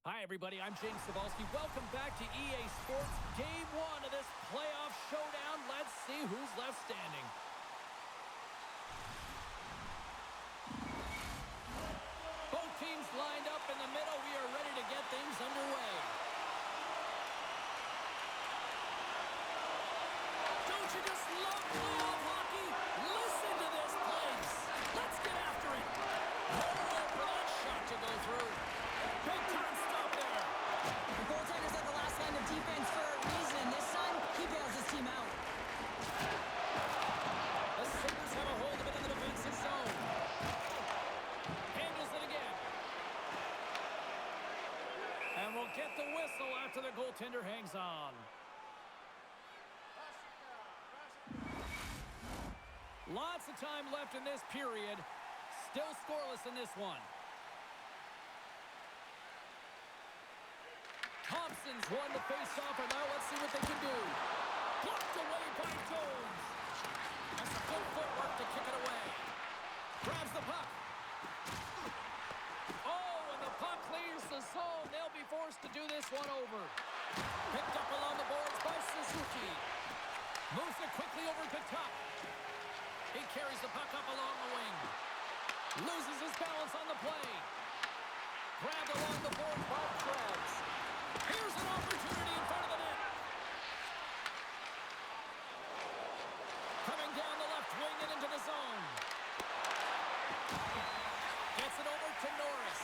Hi, everybody. I'm James Cebulski. Welcome back to EA Sports. Game 1 of this playoff showdown. Let's see who's left standing. Both teams lined up in the middle. We are ready to get things underway. Don't you just love playoff hockey? Listen to this place. Let's get after it. No room for that shot to go through. Big time stop there. The goaltender's at the last line of defense for a reason. This time, he bails his team out. The Sabres have a hold of it in the defensive zone. Handles it again. And we'll get the whistle after the goaltender hangs on. Lots of time left in this period. Still scoreless in this one. Thompson's won the face-off, and now let's see what they can do. Blocked away by Jones. That's some good footwork to kick it away. Grabs the puck. Oh, and the puck clears the zone. They'll be forced to do this one over. Picked up along the boards by Suzuki. Moves it quickly over to Tuck. He carries the puck up along the wing. Loses his balance on the play. Grabbed along the boards by Krebs. Here's an opportunity in front of the net. Coming down the left wing and into the zone. Gets it over to Norris.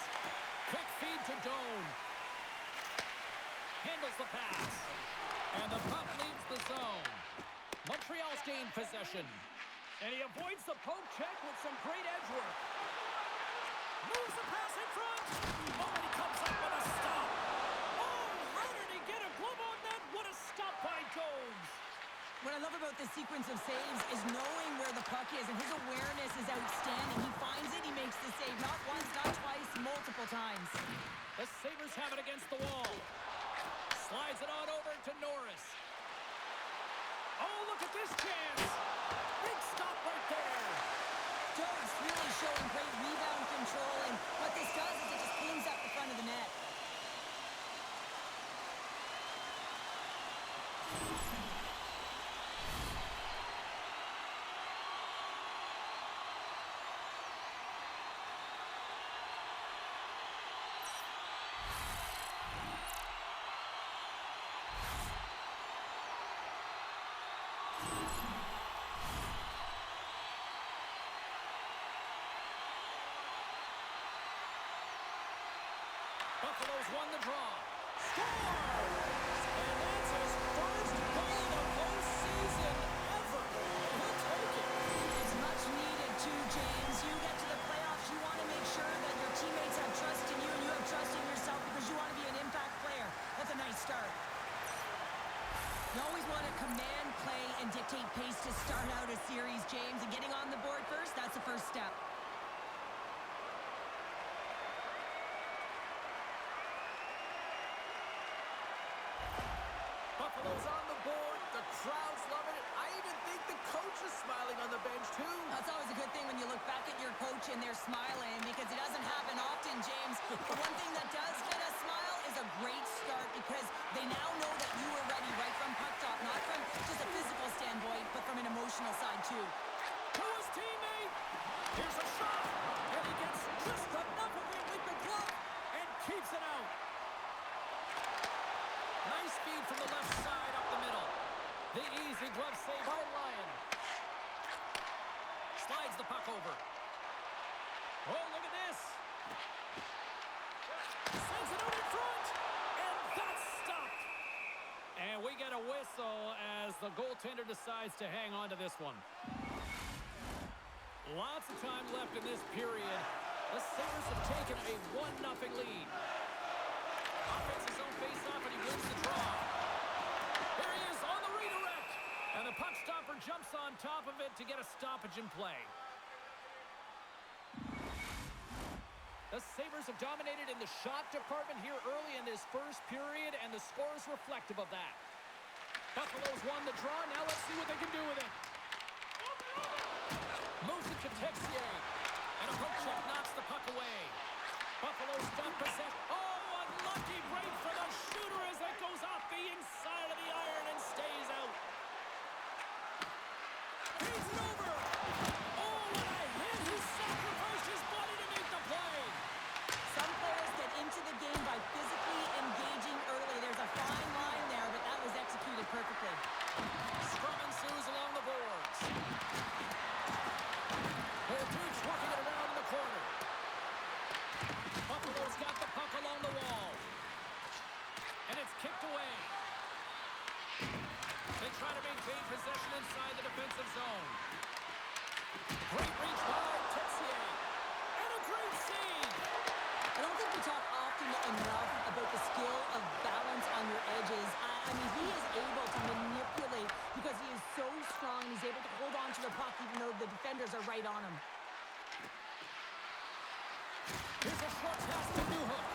Quick feed to Doan. Handles the pass. And the puck leaves the zone. Montreal's gained possession. And he avoids the poke check with some great edge work. Moves the pass in front. Oh, and he comes up with a stop. What a stop by Jones. What I love about this sequence of saves is knowing where the puck is, and his awareness is outstanding. He finds it, he makes the save. Not once, not twice, multiple times. The Sabres have it against the wall. Slides it on over to Norris. Oh, look at this chance. Big stop right there. Jones really showing great rebound control, and what this does is it just cleans up the front of the net. Buffalo's won the draw. Scores! And that's his first goal of the postseason ever. He'll take it. It's much needed too, James. You get to the playoffs, you want to make sure that your teammates have trust in you and you have trust in yourself because you want to be an impact player. That's a nice start. You always want to command play and dictate pace to start out a series, James. And getting on the board first, that's the first step. Buffalo's on the board. The crowd's loving it. I even think the coach is smiling on the bench, too. That's always a good thing when you look back at your coach and they're smiling because it doesn't happen often, James. But one thing that does get a smile is a great start because they now know that you were ready right from puck drop, not from just a physical standpoint, but from an emotional side, too. To his teammate. Here's a shot. And he gets just enough of it with the glove and keeps it out. Nice feed from the left side up the middle. The easy glove save by Lyon. Slides the puck over. Oh, look at this. Sends it out in front. And that's stopped. And we get a whistle as the goaltender decides to hang on to this one. Lots of time left in this period. The Sabres have taken a 1-0 lead. Offenses zone face-off, and he wins the draw. Here he is on the redirect. And the puck stopper jumps on top of it to get a stoppage in play. The Sabres have dominated in the shot department here early in this first period, and the score is reflective of that. Buffalo's won the draw. Now let's see what they can do with it. Moves it to Texier. And a poke check knocks the puck away. Buffalo's done possession. Oh, Lucky break for the shooter as it goes off the inside of the iron and stays out. Feeds it over. Oh, what a hit. He sacrificed his body to make the play. Some players get into the game by physically engaging early. There's a fine line there, but that was executed perfectly. Scrum ensues along the boards. Duke's working it around in the corner. Buffalo's got the puck along the wall. And it's kicked away. They try to maintain possession inside the defensive zone. Great reach by Texier. And a great save. I don't think we talk often enough about the skill of balance on your edges. I mean, he is able to manipulate because he is so strong. He's able to hold on to the puck even though the defenders are right on him. Here's a short pass to Newhook.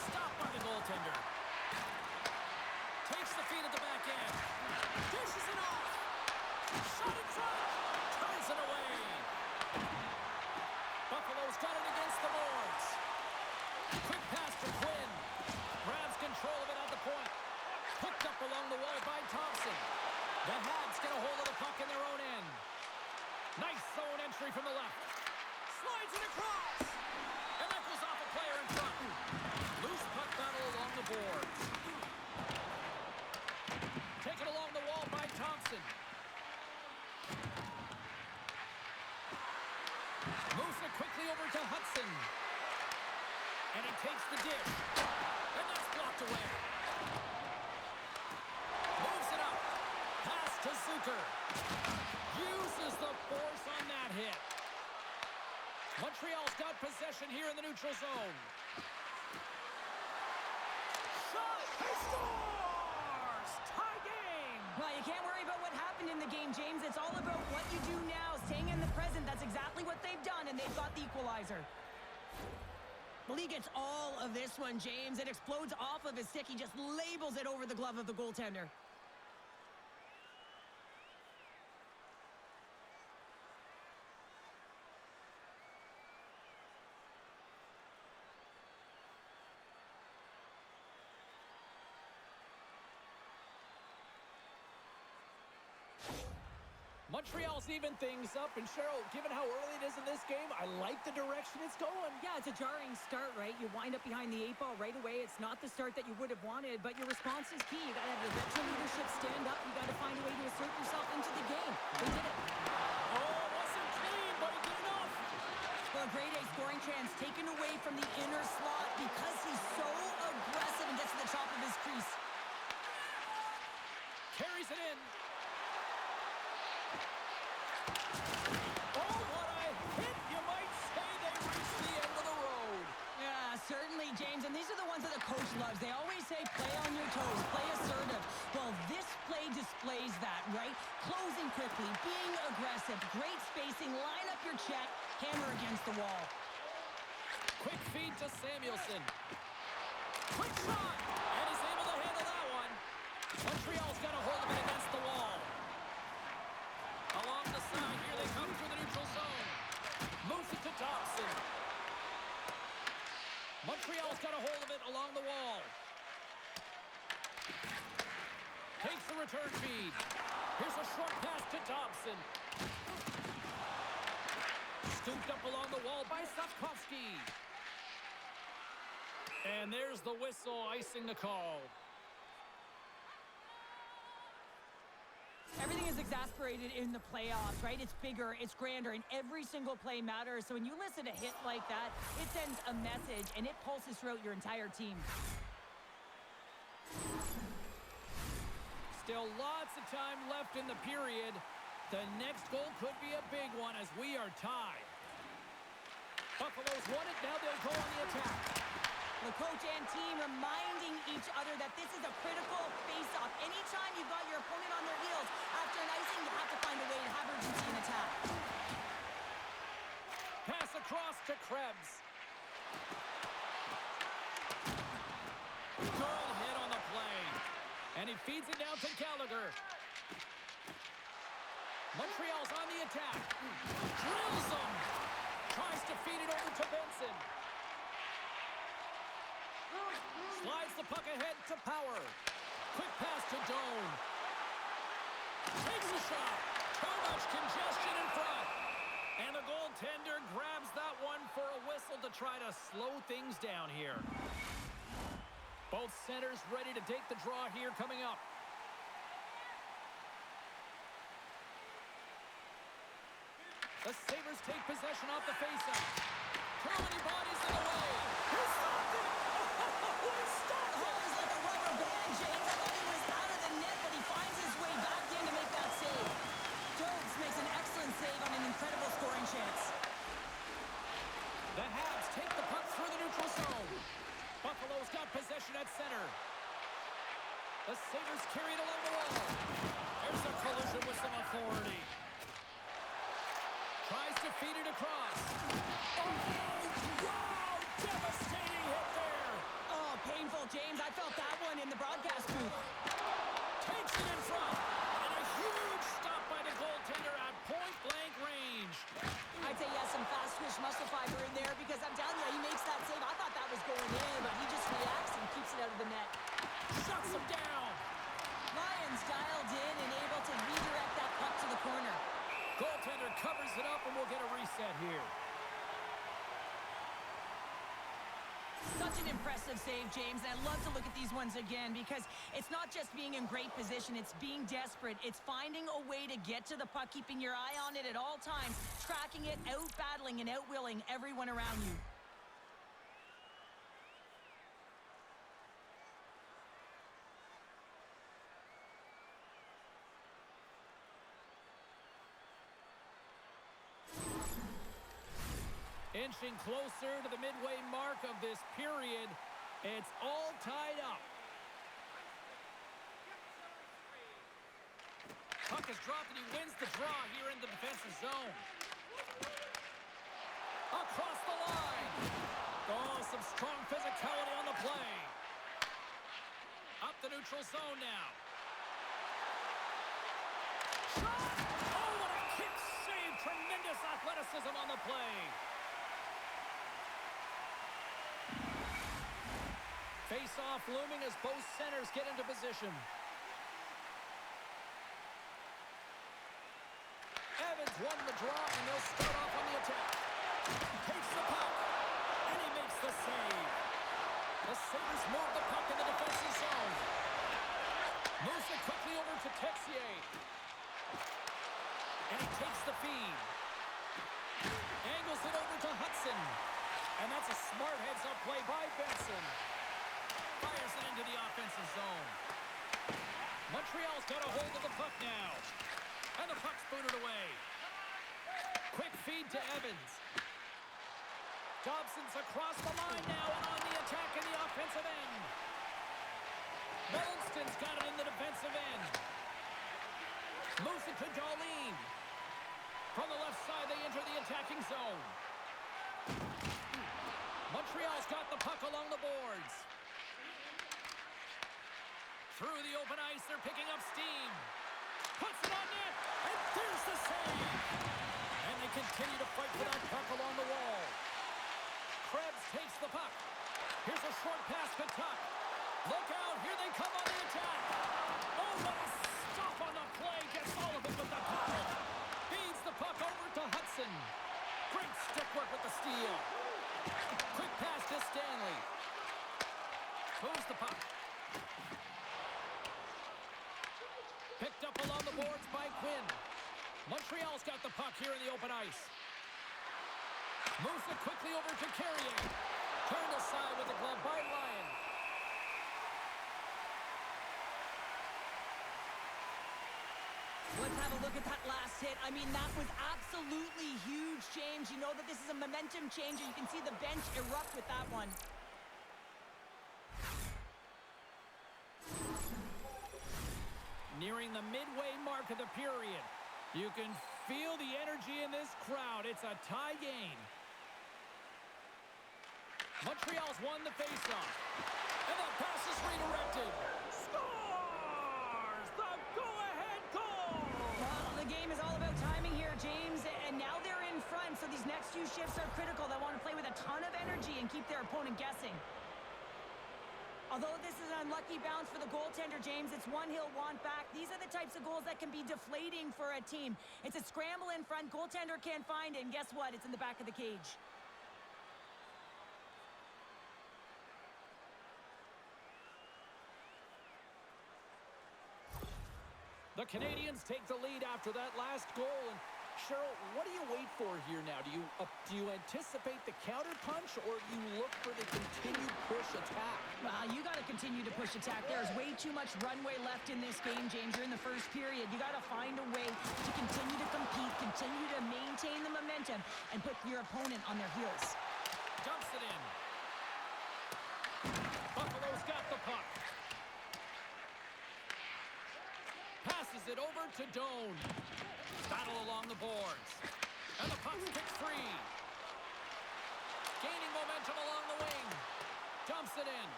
Stopped by the goaltender. Takes the feed at the back end. Dishes it off. Shot in front. Turns it away. Buffalo's got it against the boards. Quick pass to Quinn. Grabs control of it at the point. Hooked up along the wall by Thompson. The Habs get a hold of the puck in their own end. Nice zone entry from the left. Slides it across. And that goes off a player in front. Loose puck battle along the boards. Taken along the wall by Thompson. Moves it quickly over to Hudson. And he takes the dish. And that's blocked away. Moves it up. Pass to Zucker. Uses the force on that hit. Montreal's got possession here in the neutral zone. Shot! He scores! Tie game! Well, you can't worry about what happened in the game, James. It's all about what you do now, staying in the present. That's exactly what they've done, and they've got the equalizer. Well, he gets all of this one, James. It explodes off of his stick. He just labels it over the glove of the goaltender. Montreal's even things up, and Cheryl, given how early it is in this game, I like the direction it's going. Yeah, it's a jarring start, right? You wind up behind the 8 ball right away. It's not the start that you would have wanted, but your response is key. You got to have your veteran leadership stand up. You got to find a way to assert yourself into the game. They did it. Oh, it wasn't clean, but he did enough. Well, a grade A scoring chance taken away from the inner slot because he's so aggressive and gets to the top of his crease. Carries it in. Oh, what a hit! You might say they reached the end of the road. Yeah, certainly, James. And these are the ones that the coach loves. They always say, play on your toes, play assertive. Well, this play displays that, right? Closing quickly, being aggressive, great spacing, line up your check, hammer against the wall. Quick feed to Samuelson. Quick shot! And he's able to handle that one. Montreal's got a hold of it against the wall. Along the side, here they come through the neutral zone. Moves it to Thompson. Montreal's got a hold of it along the wall. Takes the return feed. Here's a short pass to Thompson. Scooped up along the wall by Safkovsky. And there's the whistle icing the call. Everything is exasperated in the playoffs, right? It's bigger, it's grander, and every single play matters. So when you listen to a hit like that, it sends a message, and it pulses throughout your entire team. Still lots of time left in the period. The next goal could be a big one as we are tied. Buffalo's won it, now they'll go on the attack. The coach and team reminding each other that this is a critical face-off. Anytime you've got your opponent on their heels, after an icing, you have to find a way to have urgency in attack. Pass across to Krebs. Good hit on the play. And he feeds it down to Gallagher. Montreal's on the attack. Drills him. Tries to feed it over to Benson. Slides the puck ahead to Power. Quick pass to Doan. Takes a shot. Too much congestion in front. And the goaltender grabs that one for a whistle to try to slow things down here. Both centers ready to take the draw here coming up. The Sabres take possession off the faceoff. Too many bodies in the way. He stopped it! He stopped it! He's like a rubber band, James. I thought he was out of the net, but he finds his way back in to make that save. Jones makes an excellent save on an incredible scoring chance. The Habs take the puck through the neutral zone. Buffalo's got possession at center. The Sabres carry it along the wall. There's a collision with some authority. Tries to feed it across. Oh, wow! Devastating hit there. Oh, painful, James. I felt that one in the broadcast booth. Takes it in front. And a huge stop by the goaltender at point-blank range. I'd say yes, some fast twitch muscle fiber in there because I'm telling you, he makes that save. I thought that was going in, but he just reacts and keeps it out of the net. Shuts him down. Lions dialed in and able to redirect that puck to the corner. Goaltender covers it up, and we'll get a reset here. Such an impressive save, James, and I love to look at these ones again because it's not just being in great position, it's being desperate. It's finding a way to get to the puck, keeping your eye on it at all times, tracking it, out-battling and out-willing everyone around you. Inching closer to the midway mark of this period. It's all tied up. Puck is dropped and he wins the draw here in the defensive zone. Across the line. Oh, some strong physicality on the play. Up the neutral zone now. Shot! Oh, what a kick save. Tremendous athleticism on the play. Face-off looming as both centers get into position. Evans won the draw, and they'll start off on the attack. Takes the puck, and he makes the save. The Sabres move the puck in the defensive zone. Moves it quickly over to Texier. And he takes the feed. Angles it over to Hudson. And that's a smart heads-up play by Benson. Fires it into the offensive zone. Montreal's got a hold of the puck now. And the puck's booted away. Quick feed to Evans. Dobson's across the line now and on the attack in the offensive end. Mellanston's got it in the defensive end. Moves it to Darlene. From the left side, they enter the attacking zone. Montreal's got the puck along the boards. Through the open ice, they're picking up steam. Puts it on net, and there's the save. And they continue to fight for that puck along the wall. Krebs takes the puck. Here's a short pass to Tuck. Look out, here they come on the attack. Oh, what a stop on the play. Gets all of it with the puck. Feeds the puck over to Hudson. Great stick work with the steal. Quick pass to Stanley. Moves the puck. Picked up along the boards by Quinn. Montreal's got the puck here in the open ice. Moves it quickly over to Carrier. Turned aside with the glove by Ryan. Let's have a look at that last hit. I mean, that was absolutely huge, James. You know that this is a momentum changer. You can see the bench erupt with that one. Nearing the midway mark of the period. You can feel the energy in this crowd. It's a tie game. Montreal's won the faceoff. And the pass is redirected. Scores! The go-ahead goal! Well, the game is all about timing here, James. And now they're in front, so these next few shifts are critical. They want to play with a ton of energy and keep their opponent guessing. Although this is an unlucky bounce for the goaltender, James, it's one he'll want back. These are the types of goals that can be deflating for a team. It's a scramble in front. Goaltender can't find it, and guess what? It's in the back of the cage. The Canadiens take the lead after that last goal. And Cheryl, what do you wait for here now? Do you anticipate the counterpunch, or do you look for the continued push attack? Well, you got to continue to push attack. There's way too much runway left in this game, James. You're in the first period. You got to find a way to continue to compete, continue to maintain the momentum, and put your opponent on their heels. Dumps it in. Buffalo's got the puck. Passes it over to Doan. Battle along the boards. And the puck's kicked free. Gaining momentum along the wing. Dumps it in.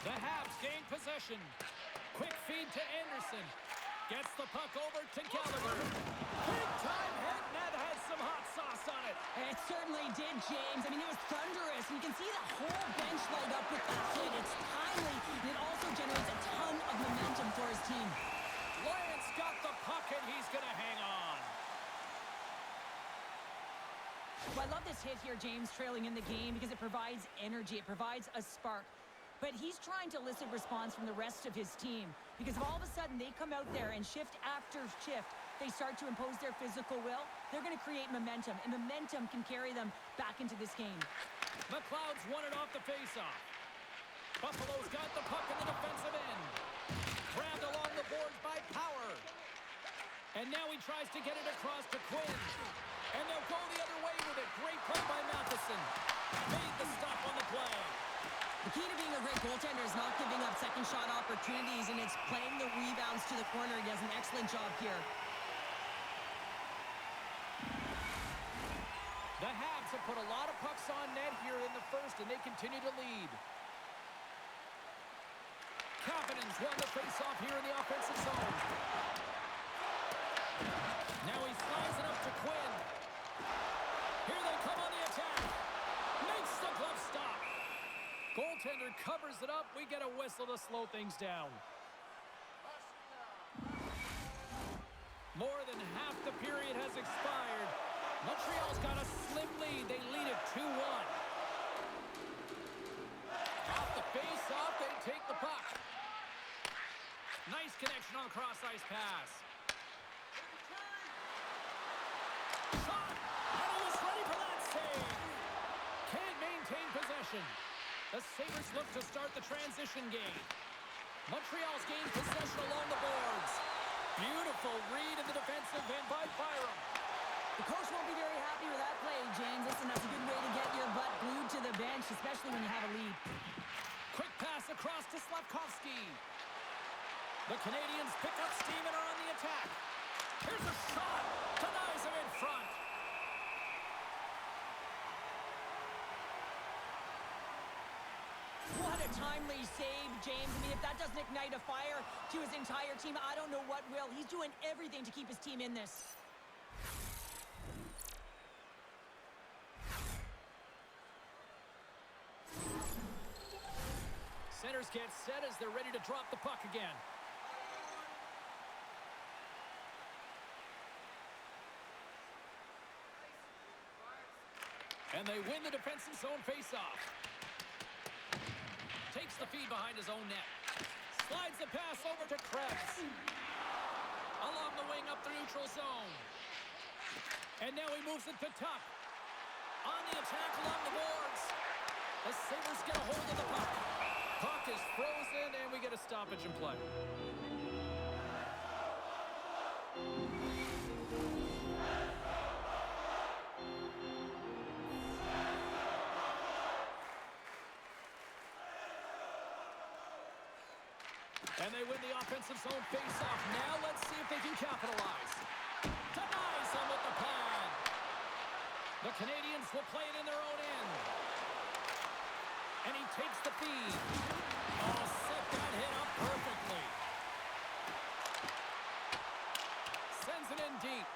The Habs gain possession. Quick feed to Anderson. Gets the puck over to Gallagher. Big time hit, and that has some hot sauce on it. It certainly did, James. I mean, it was thunderous. You can see the whole bench light up with that hit. It's timely, and it also generates a ton of momentum for his team. Lyons got the puck, and he's going to hang on. Well, I love this hit here, James, trailing in the game, because it provides energy. It provides a spark. But he's trying to elicit response from the rest of his team, because if all of a sudden they come out there and shift after shift, they start to impose their physical will, they're going to create momentum, and momentum can carry them back into this game. McLeod's won it off the faceoff. Buffalo's got the puck in the defensive end. Grabbed along the boards by Power. And now he tries to get it across to Quinn. And they'll go the other way with it. Great play by Matheson. Made the stop on the play. The key to being a great goaltender is not giving up second shot opportunities, and it's playing the rebounds to the corner. He does an excellent job here. The Habs have put a lot of pucks on net here in the first, and they continue to lead. Kapanen's won the face-off here in the offensive zone. Now he slides it up to Quinn. Here they come on the attack. Makes the glove stop. Goaltender covers it up. We get a whistle to slow things down. More than half the period has expired. Montreal's got a slim lead. They lead it 2-1. Off the face-off, they take the puck. Nice connection on the cross-ice pass. Shot! And he was ready for that save. Can't maintain possession. The Sabres look to start the transition game. Montreal's gained possession along the boards. Beautiful read in the defensive end by Byram. The coach won't be very happy with that play, James. Listen, that's a good way to get your butt glued to the bench, especially when you have a lead. Quick pass across to Slavkovsky. The Canadiens pick up steam and are on the attack. Here's a shot. Denies him in front. What a timely save, James. I mean, if that doesn't ignite a fire to his entire team, I don't know what will. He's doing everything to keep his team in this. Centers get set as they're ready to drop the puck again. And they win the defensive zone faceoff. Takes the feed behind his own net. Slides the pass over to Krebs. Along the wing up the neutral zone. And now he moves it to Tuck. On the attack along the boards. The Sabres get a hold of the puck. Puck is frozen, and we get a stoppage in play. And they win the offensive zone face-off. Now let's see if they can capitalize. Denies him with the pad. The Canadiens will play it in their own end. And he takes the feed. Oh, set that hit up perfectly. Sends it in deep.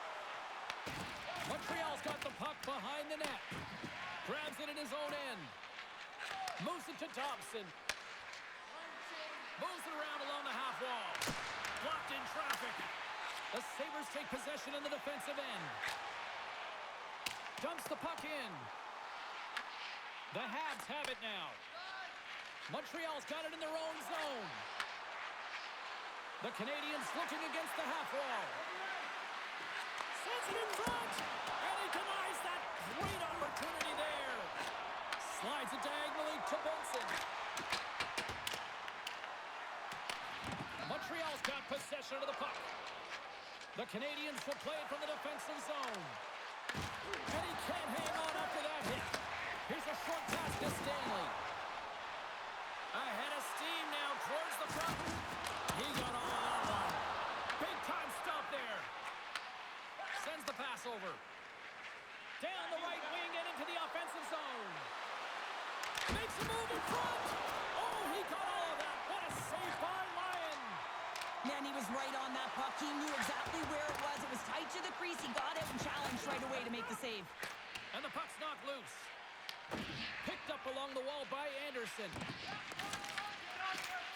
Montreal's got the puck behind the net. Grabs it in his own end. Moves it to Thompson. Moves it around along the half wall. Blocked in traffic. The Sabres take possession in the defensive end. Dumps the puck in. The Habs have it now. Montreal's got it in their own zone. The Canadiens looking against the half wall. Sends it in front. And he denies that great opportunity there. Slides it diagonally to Benson. Montreal's got possession of the puck. The Canadiens will play it from the defensive zone. And he can't hang on after that hit. Here's a short pass to Stanley. Ahead of steam now towards the front. He got all of that one. Big time stop there. Sends the pass over. Down the right wing and into the offensive zone. Makes a move in front. Oh, he got all of that. What a save by Lyon. Man, he was right on that puck. He knew exactly where it was. It was tight to the crease. He got out and challenged right away to make the save. And the puck's knocked loose. Picked up along the wall by Anderson.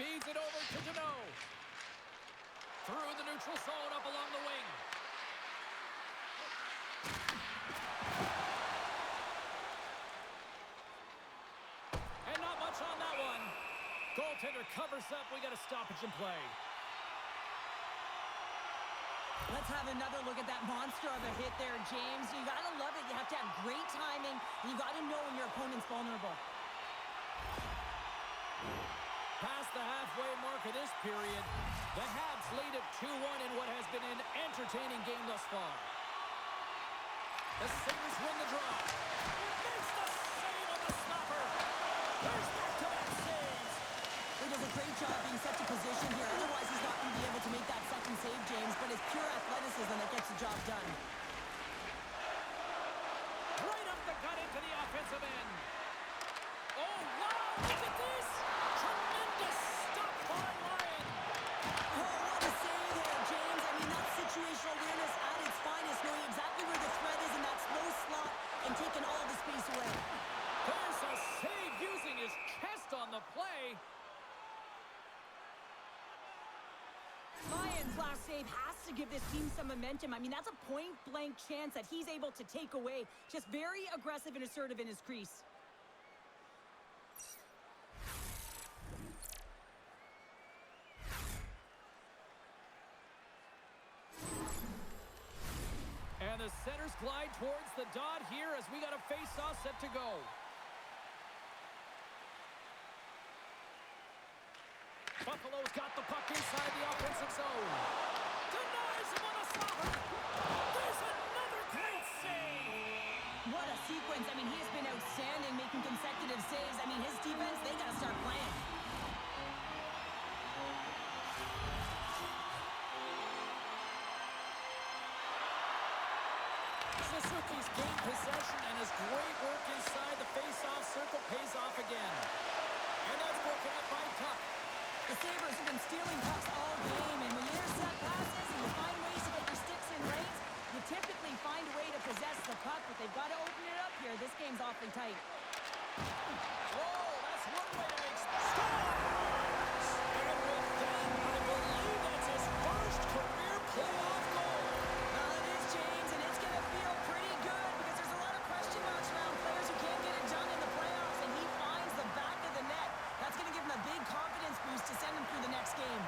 Feeds it over to Deneau. Through the neutral zone up along the wing. And not much on that one. Goaltender covers up. We got a stoppage in play. Let's have another look at that monster of a hit there, James. You got to love it. You have to have great timing. You got to know when your opponent's vulnerable. Past the halfway mark of this period, the Habs lead at 2-1 in what has been an entertaining game thus far. The Sabres win the draw. Makes the save on the stopper. There's back-to-back saves. He does a great job being set to position here. Otherwise, he's not going to be able to make that second save, James. But it's pure athleticism that gets the job done. Right up the gut into the offensive end. Oh, wow! Look at this! Tremendous stop by Lyon. Oh, what a save there, James. I mean, that's situational awareness at its finest, knowing exactly where the threat is in that slow slot and taking all the space away. There's a save using his chest on the play. Lyon's last save has to give this team some momentum. I mean, that's a point-blank chance that he's able to take away. Just very aggressive and assertive in his crease. And the centers glide towards the dot here as we got a face-off set to go. Buffalo's got the puck inside the offensive zone. Denies him on a stopper. There's another great save. What a sequence. I mean, he has been outstanding making consecutive saves. I mean, his defense, they got to start playing. Suzuki's gained possession, and his great work inside the face-off circle pays off again. And that's broken up by Tuck. The Sabres have been stealing pucks all game, and when you intercept passes and you find ways to get your sticks in range, you typically find a way to possess the puck, but they've got to open it up here. This game's awfully tight. Whoa, that's one way to make scores! And with that, I believe that's his first career playoff goal. Well, it is, James, and it's going to feel pretty good because there's a lot of question marks around players who can't get it done in the playoffs, and he finds the back of the net. That's going to give him a big confidence boost to send him through the next game.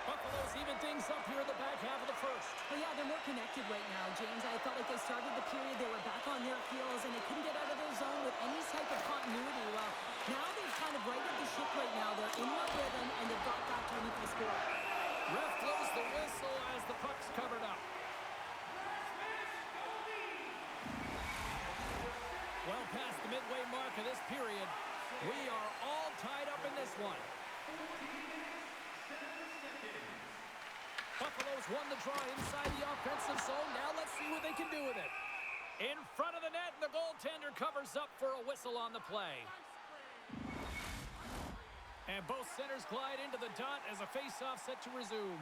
Buffalo's even things up here in the back half of the first. Well, yeah, they're more connected right now, James. I felt like they started the period, they were back on their heels, and they couldn't get out of their zone with any type of continuity. Well, now they've kind of righted the ship right now. They're in their rhythm, and they've got back to an equal score. Ref blows the whistle as the puck's covered up. Well past the midway mark of this period, we are all tied up in this one. Buffalo's won the draw inside the offensive zone. Now let's see what they can do with it. In front of the net, and the goaltender covers up for a whistle on the play. And both centers glide into the dot as a face-off set to resume.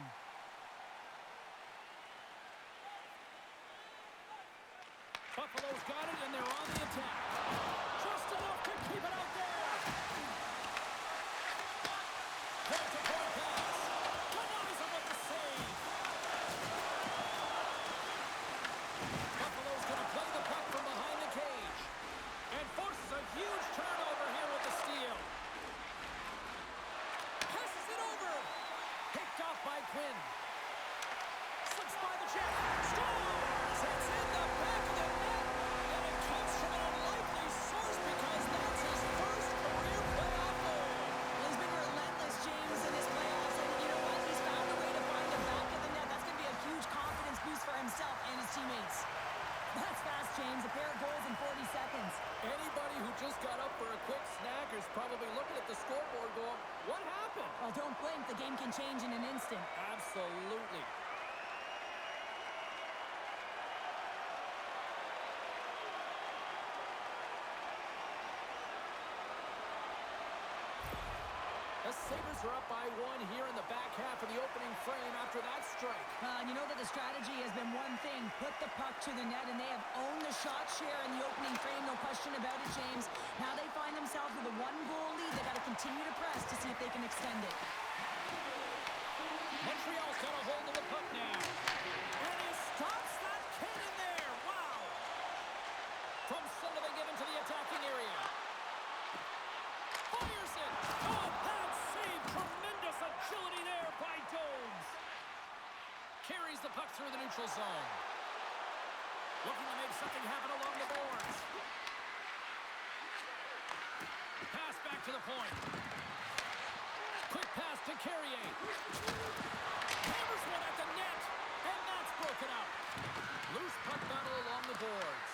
Buffalo's got it, and they're on the attack. Just enough to keep it out there. Point-to-point pass. Denies him with the save. Buffalo's going to play the puck from behind the cage. And forces a huge turnover here with the steal. Passes it over. Picked off by Quinn. Slips by the check. Scores! It's in the back of the net. And it comes from an unlikely source because that's his first career playoff goal. Well, he's been relentless, James, in his playoffs. And you know what? He's found a way to find the back of the net. That's going to be a huge confidence boost for himself and his teammates. That's fast, James. A pair of goals in 40 seconds. Anybody who just got up for a quick snack is probably looking at the scoreboard going, what happened? Well, don't blink. The game can change in an instant. Absolutely. The Sabres are up by one here in the back half of the opening frame after that strike. And you know that the strategy has been one thing, put the puck to the net, and they have owned the shot share in the opening frame, no question about it, James. Now they find themselves with a one-goal lead. They got to continue to press to see if they can extend it. Montreal's got a hold of the puck now. And he stops that cannon there. Wow. From center they get into the attacking area. Fires it. Oh, bad save. Tremendous agility there by Domes. Carries the puck through the neutral zone. Looking to make something happen along the boards. Pass back to the point. Quick pass to Carrier. Hammers one at the net. And that's broken up. Loose puck battle along the boards.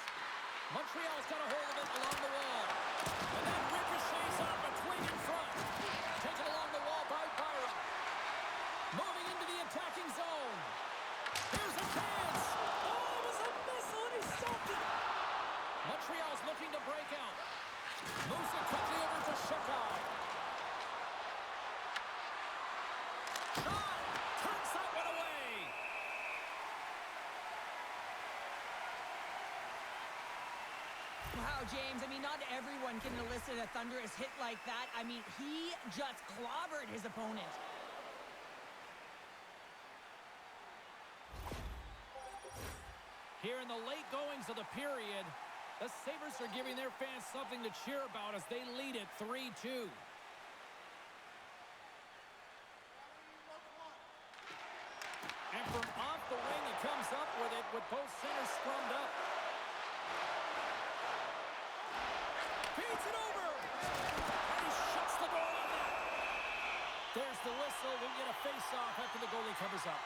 Montreal's got a hold of it along the wall. And that ricochets off a twig in front. Taken along the wall by Byron. Moving into the attacking zone. Here's a chance. Oh, it was a missile and he stopped it. Montreal's looking to break out. Moves it quickly over to Shekai. Shot. Turns that one away. Wow, James, I mean, not everyone can elicit a thunderous hit like that. I mean, he just clobbered his opponent. Here in the late goings of the period, the Sabres are giving their fans something to cheer about as they lead it 3-2. And from off the wing, he comes up with it with both centers scrummed up. Feeds it over! And he shuts the door on that. There's the whistle. We'll get a face-off after the goalie covers up.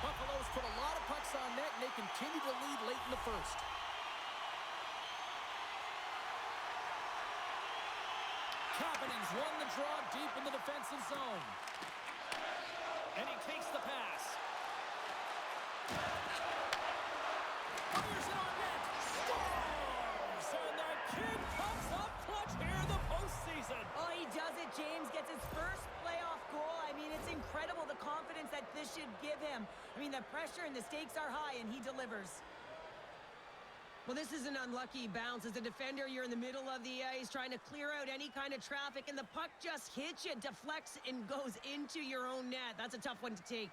Buffalo's put a lot of pucks on net, and they continue to lead late in the first. Kapanen's won the draw deep in the defensive zone. And he takes the pass. Fires it on net. Scores! And the kid comes up clutch here in the postseason. Oh, he does it, James. Gets his first playoff goal. I mean, it's incredible the confidence that this should give him. I mean, the pressure and the stakes are high, and he delivers. Well, this is an unlucky bounce. As a defender, you're in the middle of the ice trying to clear out any kind of traffic, and the puck just hits you, deflects, and goes into your own net. That's a tough one to take.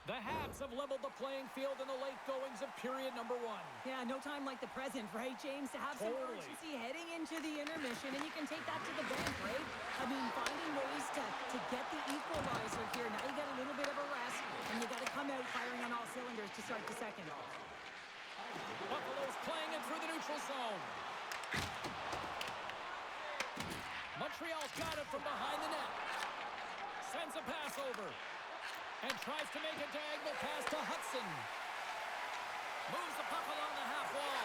The Habs have leveled the playing field in the late goings of period number one. Yeah, no time like the present, right, James? To have some urgency heading into the intermission, and you can take that to the bank, right? I mean, finding ways to get the equalizer here. Now you get a little bit of a rest, and you got to come out firing on all cylinders to start the second. Buffalo's playing it through the neutral zone. Montreal's got it from behind the net. Sends a pass over. And tries to make a diagonal pass to Hudson. Moves the puck along the half wall.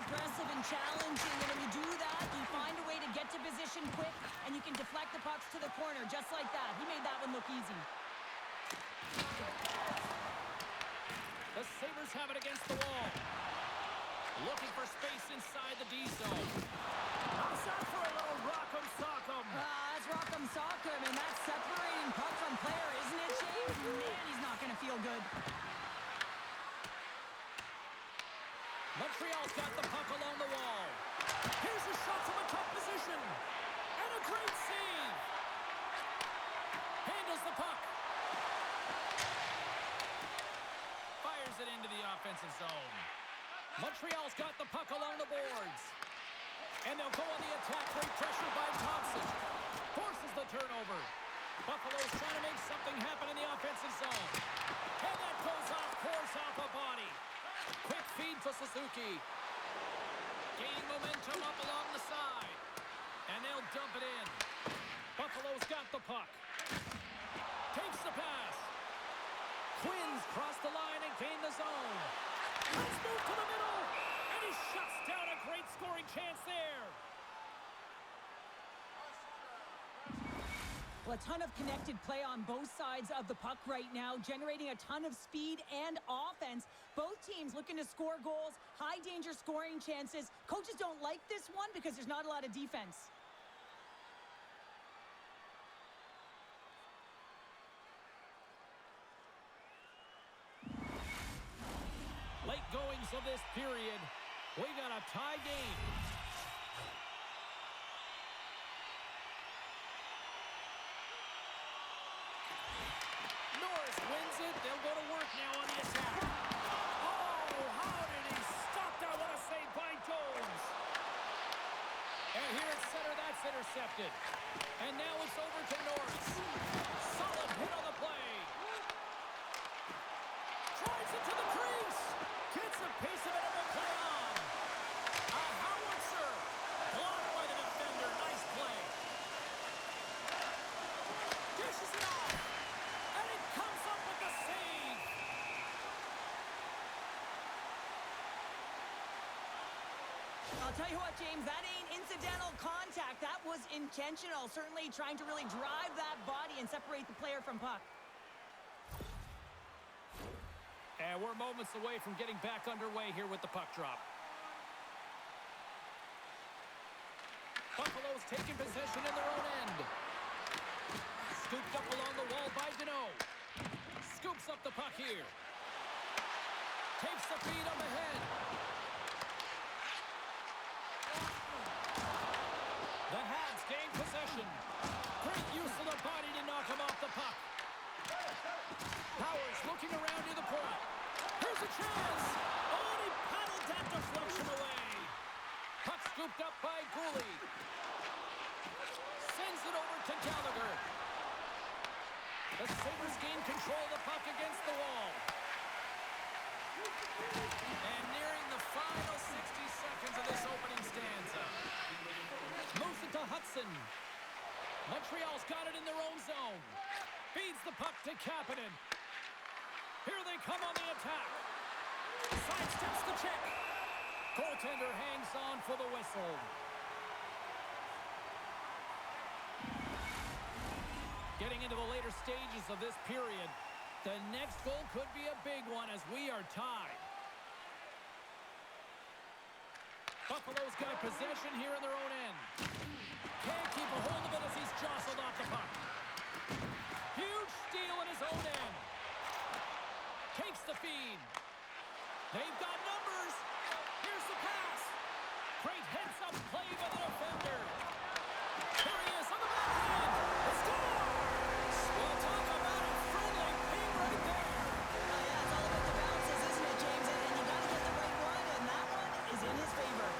aggressive and challenging, and when you do that, you find a way to get to position quick, and you can deflect the pucks to the corner, just like that. He made that one look easy. The Sabres have it against the wall. Looking for space inside the D zone. Comes out for a little rock'em sock'em. That's rock'em sock'em, and that's separating puck from player, isn't it, James? Man, he's not going to feel good. Montreal's got the puck along the wall. Here's a shot from a tough position. And a great save. Handles the puck. Fires it into the offensive zone. Montreal's got the puck along the boards. And they'll go on the attack. Great pressure by Thompson. Forces the turnover. Buffalo's trying to make something happen in the offensive zone. And that goes off course off a body. Quick feed for Suzuki. Gaining momentum up along the side. And they'll dump it in. Buffalo's got the puck. Takes the pass. Twins cross the line and gain the zone. Let's move to the middle. And he shuts down a great scoring chance there. Well, a ton of connected play on both sides of the puck right now, generating a ton of speed and offense. Both teams looking to score goals, high-danger scoring chances. Coaches don't like this one because there's not a lot of defense. Late goings of this period. We got a tie game. Norris wins it. They'll go to work now on the attack. Oh, how did he stop that? What a save by Jones. And here at center, that's intercepted. And now it's over to Norris. Solid hit on the play. Drives it to the crease. Gets a piece of it and will play on. A howitzer. Blocked by the defender. Nice play. Dishes it off. And it comes up with the save. I'll tell you what, James, that ain't incidental contact. That was intentional. Certainly trying to really drive that body and separate the player from puck. And we're moments away from getting back underway here with the puck drop. Buffalo's taking possession in their own end. Scooped up along the wall by Deneau. Scoops up the puck here. Takes the feed up ahead. The Habs gain possession. Great use of the body to knock him off the puck. Powers looking around near the point. Here's a chance. Oh, and he paddled that deflection away. Puck scooped up by Gooley. Sends it over to Gallagher. The Sabres gain control of the puck against the wall. And nearing the final 60 seconds of this opening stanza. Moves it to Hudson. Montreal's got it in their own zone. Feeds the puck to Kapanen. Here they come on the attack. Sidesteps the check. Goaltender hangs on for the whistle. Getting into the later stages of this period, the next goal could be a big one as we are tied. Buffalo's got possession here in their own end. Can't keep a hold of it as he's jostled off the puck. Huge steal in his own end. Takes the feed. They've got numbers. Here's the pass. Great heads-up play by the defender. Here he is on the backhand. The score! We'll talk about a friendly ping right there. Yeah, it's all about the bounces, isn't it, James? And you got to get the right one, and that one is in his favor.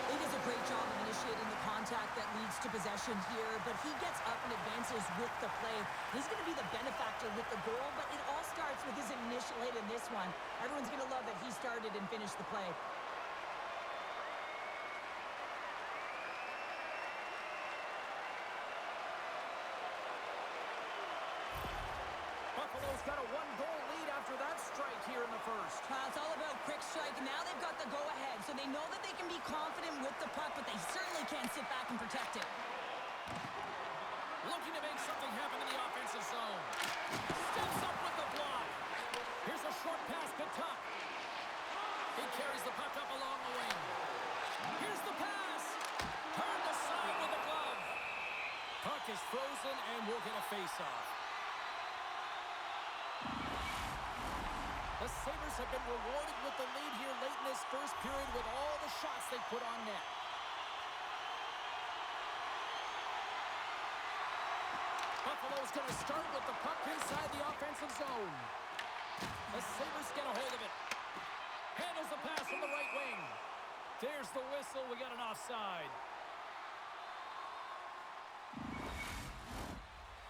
He does a great job of initiating the contact that leads to possession here, but he gets up and advances with the play. He's going to be the benefactor with the goal, but it all starts with his initial hit in this one. Everyone's going to love that he started and finished the play. Buffalo's got a one-goal lead after after that strike here in the first. It's all about quick strike. Now they've got the go-ahead, so they know that they can be confident with the puck, but they certainly can't sit back and protect it. Looking to make something happen in the offensive zone. Steps up with the block. Here's a short pass to Tuck. He carries the puck up along the wing. Here's the pass. Turned aside with the glove. Puck is frozen, and we'll get a face-off. The Sabres have been rewarded with the lead here late in this first period with all the shots they put on net. Buffalo's going to start with the puck inside the offensive zone. The Sabres get a hold of it. Handles the pass from the right wing. There's the whistle. We got an offside.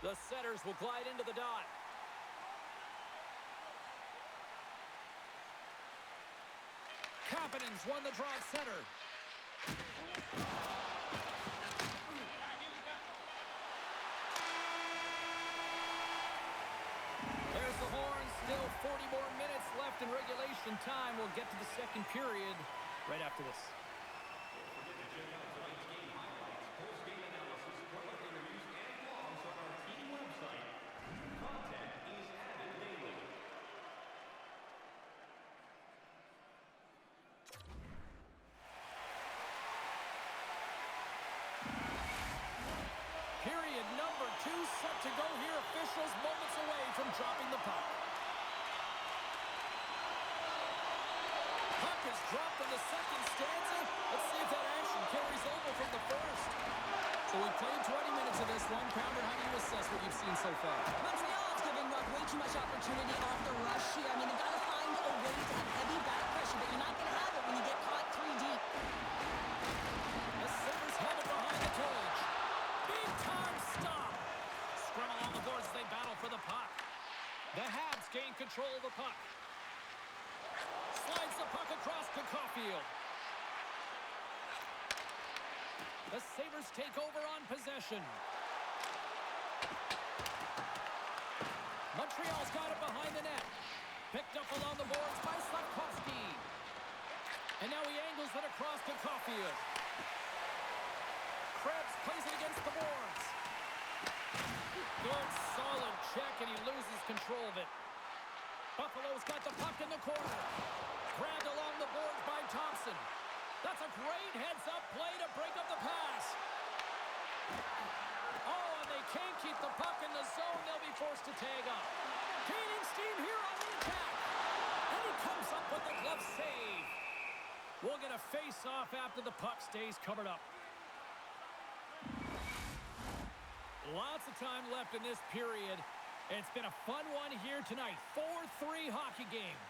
The setters will glide into the dot. Kapanen's won the draw at center. There's the horn. Still 40 more minutes left in regulation time. We'll get to the second period right after this. Period number 2 set to go here. Officials moments away from dropping the puck. Puck is dropped in the second stanza. Let's see if that action carries over from the first. So we've played 20 minutes of this one. Pounder, how do you assess what you've seen so far? Montreal's giving up way too much opportunity off the rush here. I mean, they've got to find a way to have heavy back pressure, but you're not going to have it when you get caught 3 deep. The Sabres have it behind the cage. Big time stop. Scrum along the boards as they battle for the puck. The Habs gain control of the puck. Slides the puck across to Caulfield. The Sabres take over on possession. Montreal's got it behind the net. Picked up along the boards by Slavkovsky. And now he angles it across to Caulfield. Krebs plays it against the boards. Good, solid check, and he loses control of it. Buffalo's got the puck in the corner. Grabbed along the boards by Thompson. That's a great heads-up play to break up the pass. Oh, and they can't keep the puck in the zone. They'll be forced to tag up. Gaining steam here on the attack. And he comes up with the glove save. We'll get a face-off after the puck stays covered up. Lots of time left in this period. It's been a fun one here tonight. 4-3 hockey game.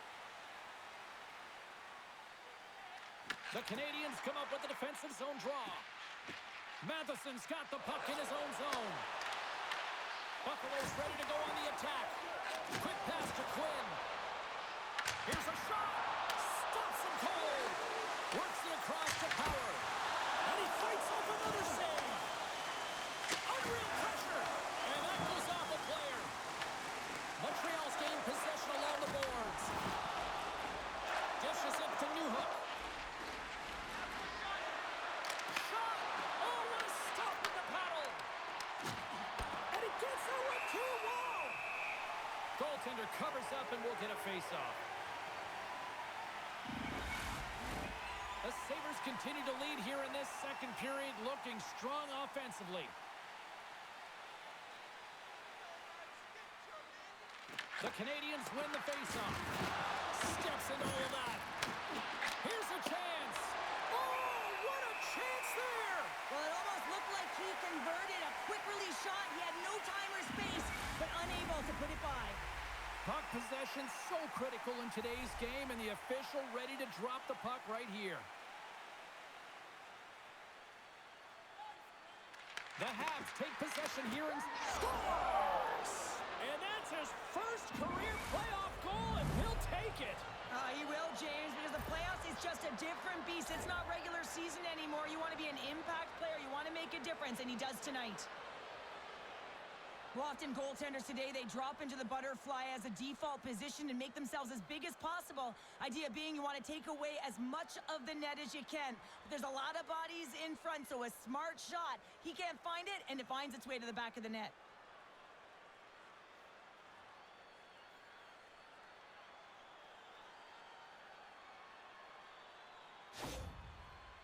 The Canadiens come up with a defensive zone draw. Matheson's got the puck in his own zone. Buffalo's ready to go on the attack. Quick pass to Quinn. Here's a shot. Stops him cold. Works it across to Power. And he fights off another save. Unreal pressure. And that goes off a player. Montreal's gained possession along the boards. Dishes it to Newhook. Shot. Oh, what a stop with the paddle. And he gets that one too. Wow. Goaltender covers up and we'll get a face-off. The Sabres continue to lead here in this second period, looking strong offensively. The Canadiens win the face-off. Steps into all of that. Here's a chance. Oh, what a chance there! Well, it almost looked like he converted a quick-release shot. He had no time or space, but unable to put it by. Puck possession so critical in today's game, and the official ready to drop the puck right here. The Habs take possession here and scores! And that's his first career playoff goal, and he'll take it. He will, James, because the playoffs is just a different beast. It's not regular season anymore. You want to be an impact player. You want to make a difference, and he does tonight. Well, often goaltenders today, they drop into the butterfly as a default position and make themselves as big as possible. Idea being you want to take away as much of the net as you can. But there's a lot of bodies in front, so a smart shot. He can't find it, and it finds its way to the back of the net.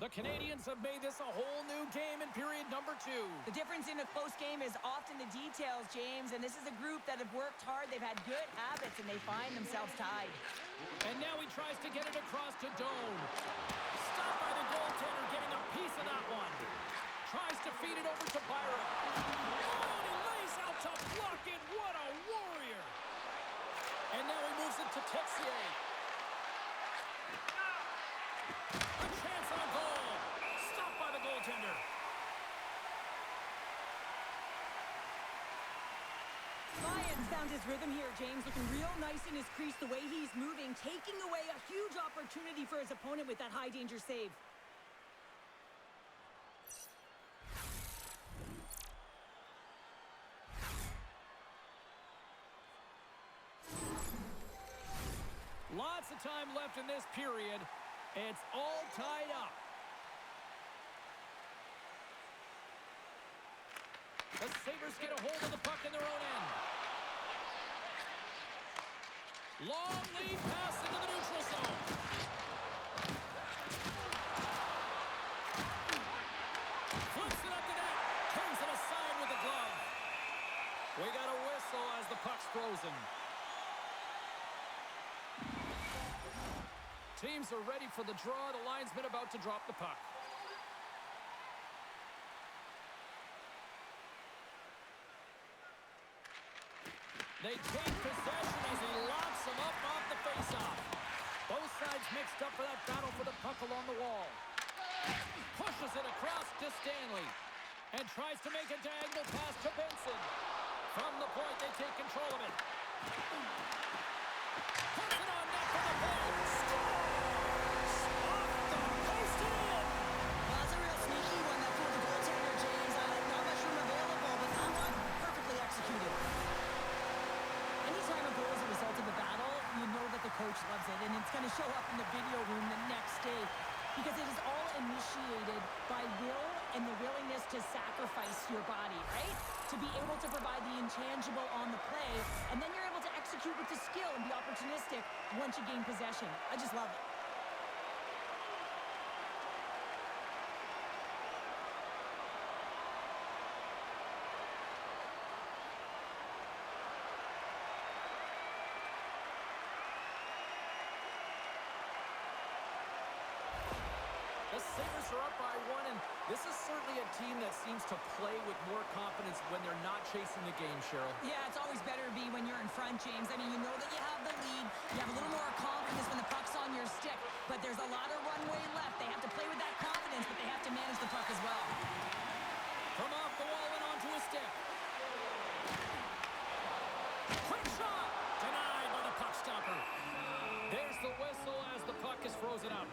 The Canadiens have made this a whole new game in period number 2. The difference in a close game is often the details, James, and this is a group that have worked hard. They've had good habits, and they find themselves tied. And now he tries to get it across to Doan. Stopped by the goaltender, getting a piece of that one. Tries to feed it over to Byron. Oh, and he lays out to block it. What a warrior. And now he moves it to Texier. A chance on a goal. Stopped by the goaltender. Lyons found his rhythm here, James, looking real nice in his crease the way he's moving, taking away a huge opportunity for his opponent with that high-danger save. Lots of time left in this period. It's all tied up. The Sabres get a hold of the puck in their own end. Long lead pass into the neutral zone. Flips it up the net. Turns it aside with the glove. We got a whistle as the puck's frozen. Teams are ready for the draw. The linesman about to drop the puck. They take possession as he locks him up off the faceoff. Both sides mixed up for that battle for the puck along the wall. Pushes it across to Stanley. And tries to make a diagonal pass to Benson. From the point, they take control of it. Puts it on net for the goal. Scores! Off the post and in! Well, that's a real sneaky one that fooled the goaltender, James. Not much room available, but that one perfectly executed. Anytime a goal is a result of a battle, you know that the coach loves it, and it's going to show up in the video room the next day because it is all initiated by will and the willingness to sacrifice your body, right? To be able to provide the intangible on the play, and then you're able to execute with the skill and be opportunistic once you gain possession. I just love it. The Sabres are up by 1, and this is certainly a team that seems to play with more confidence when they're not chasing the game, Cheryl. Yeah, it's always better to be when you're in front, James. I mean, you know that you have the lead. You have a little more confidence when the puck's on your stick, but there's a lot of runway left. They have to play with that confidence, but they have to manage the puck as well. From off the wall and onto a stick. Quick shot! Denied by the puck stopper. There's the whistle as the puck is frozen up.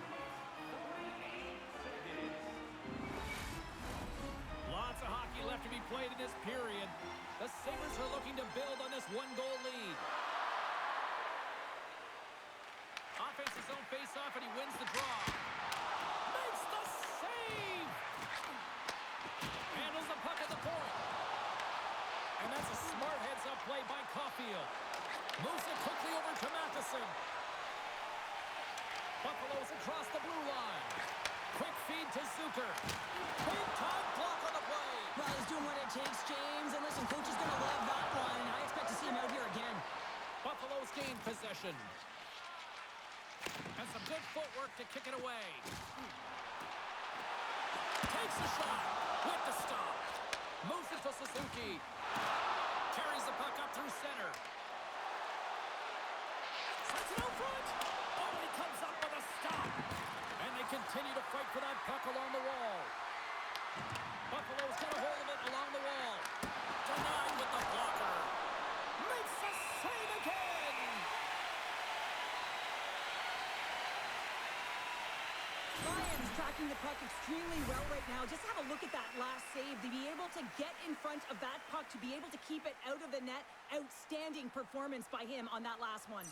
Lots of hockey left to be played in this period. The Sabres are looking to build on this one-goal lead. Offensive zone face-off, and he wins the draw. Makes the save! Handles the puck at the point. And that's a smart heads-up play by Caulfield. Moves it quickly over to Matheson. Buffalo's across the blue line. Quick feed to Zucker. Big-time block on the play. Well, he's doing what it takes, James. And listen, coach is going to love that one. And I expect to see him out here again. Buffalo's gained possession. And some good footwork to kick it away. Takes a shot with the stop. Moves it to Suzuki. Carries the puck up through center. Sets it out front. Oh, he comes up with a stop. And they continue to fight for that puck along the wall. Buffalo's got a hold of it along the wall. Denied with the blocker. Makes the save again. Lions tracking the puck extremely well right now. Just have a look at that last save. To be able able to get in front of that puck, to be able to keep it out of the net. Outstanding performance by him on that last one.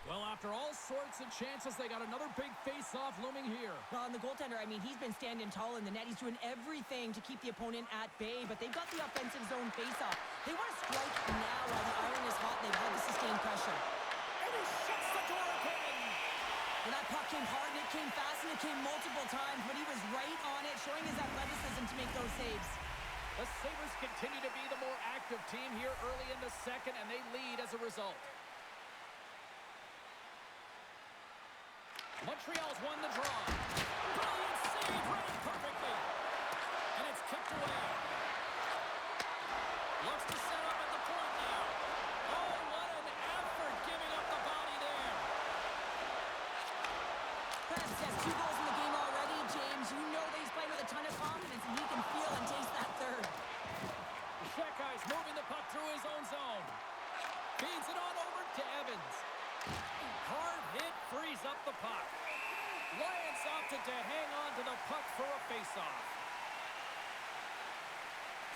Well, after all sorts of chances, they got another big face-off looming here. Well, and the goaltender, I mean, he's been standing tall in the net. He's doing everything to keep the opponent at bay, but they've got the offensive zone face-off. They want to strike now while the iron is hot. They've had the sustained pressure. And he shuts the door again. And that puck came hard, and it came fast, and it came multiple times, but he was right on it, showing his athleticism to make those saves. The Sabres continue to be the more active team here early in the second, and they lead as a result. Montreal's won the draw. Brilliant save, read it perfectly. And it's kicked away. Looks to set up at the point now. Oh, what an effort giving up the body there. Krebs has 2 goals in the game already, James. You know that he's playing with a ton of confidence, and he can feel and taste that third. Shekai's moving the puck through his own zone. Feeds it on over to Evans. Hard hit frees up the puck. Lions opted to hang on to the puck for a face-off.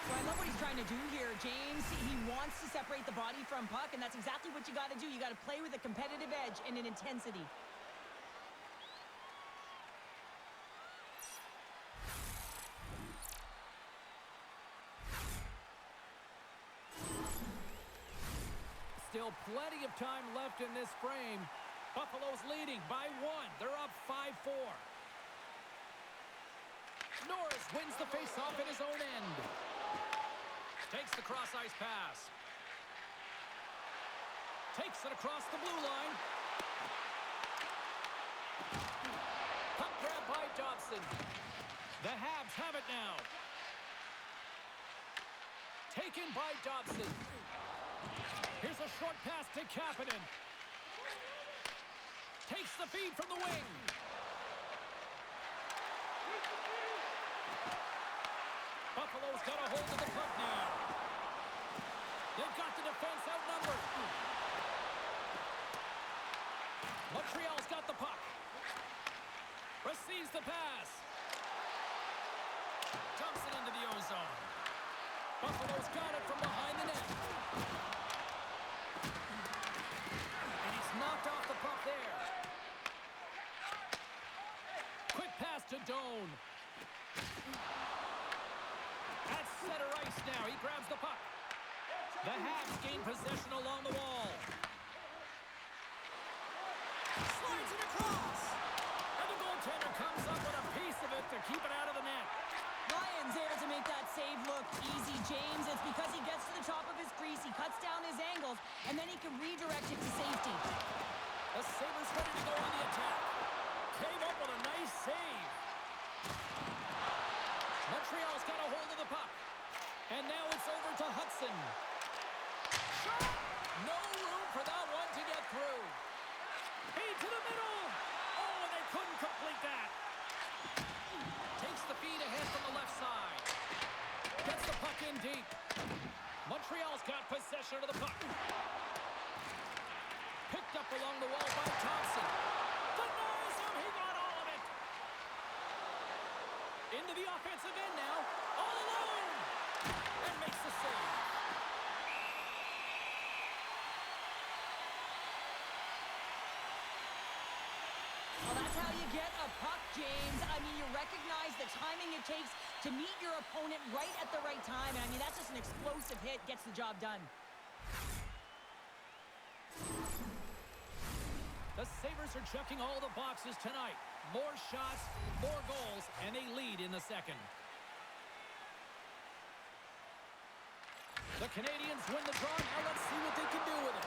So I love what he's trying to do here, James. He wants to separate the body from puck, and that's exactly what you got to do. You got to play with a competitive edge and an intensity. Still plenty of time left in this frame. Buffalo's leading by 1. They're up 5-4. Norris wins the faceoff at his own end. Takes the cross-ice pass. Takes it across the blue line. Puck grab by Dobson. The Habs have it now. Taken by Dobson. Here's a short pass to Kapanen. Takes the feed from the wing. Buffalo's got a hold of the puck now. They've got the defense outnumbered. Montreal's got the puck. Receives the pass. Dumps it into the ozone. Buffalo's got it from behind the net. Knocked off the puck there. Quick pass to Doan. At center ice now. He grabs the puck. The Habs gain possession along the wall. Slides it across. And the goaltender comes up with a piece of it to keep it out of the net. Lions able to make that save look easy, James. It's because he gets to the top of his crease, he cuts down his angles, and then he can redirect it to safety. The Sabres ready to go on the attack. Came up with a nice save. Montreal's got a hold of the puck. And now it's over to Hudson. Shot! No room for that one to get through. Feed to the middle. Oh, and they couldn't complete that. Takes the feed ahead from the left side. Gets the puck in deep. Montreal's got possession of the puck. Picked up along the wall by Thompson. Denies him. He got all of it. Into the offensive end now. All alone. And makes the save. Well, that's how you get a puck, James. I mean, you recognize the timing it takes to meet your opponent right at the right time. And I mean, that's just an explosive hit. Gets the job done. The Sabres are checking all the boxes tonight. More shots, more goals, and they lead in the second. The Canadiens win the draw. Now let's see what they can do with it.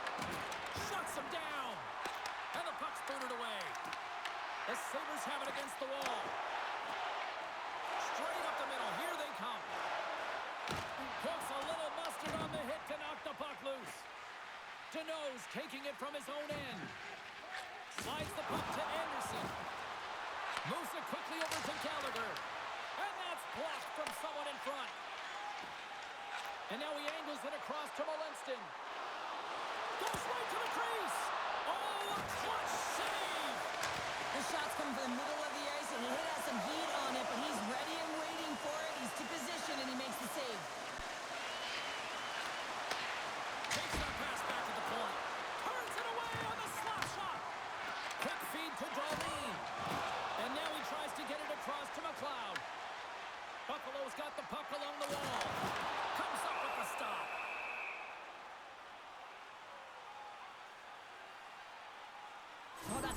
Shuts them down. And the puck's booted away. The Sabres have it against the wall. Straight up the middle. Here they come. Puts a little mustard on the hit to knock the puck loose. Deneau's taking it from his own end. Slides the puck to Anderson. Moves it quickly over to Gallagher. And that's blocked from someone in front. And now he angles it across to Molinston. Goes right to the crease. Oh,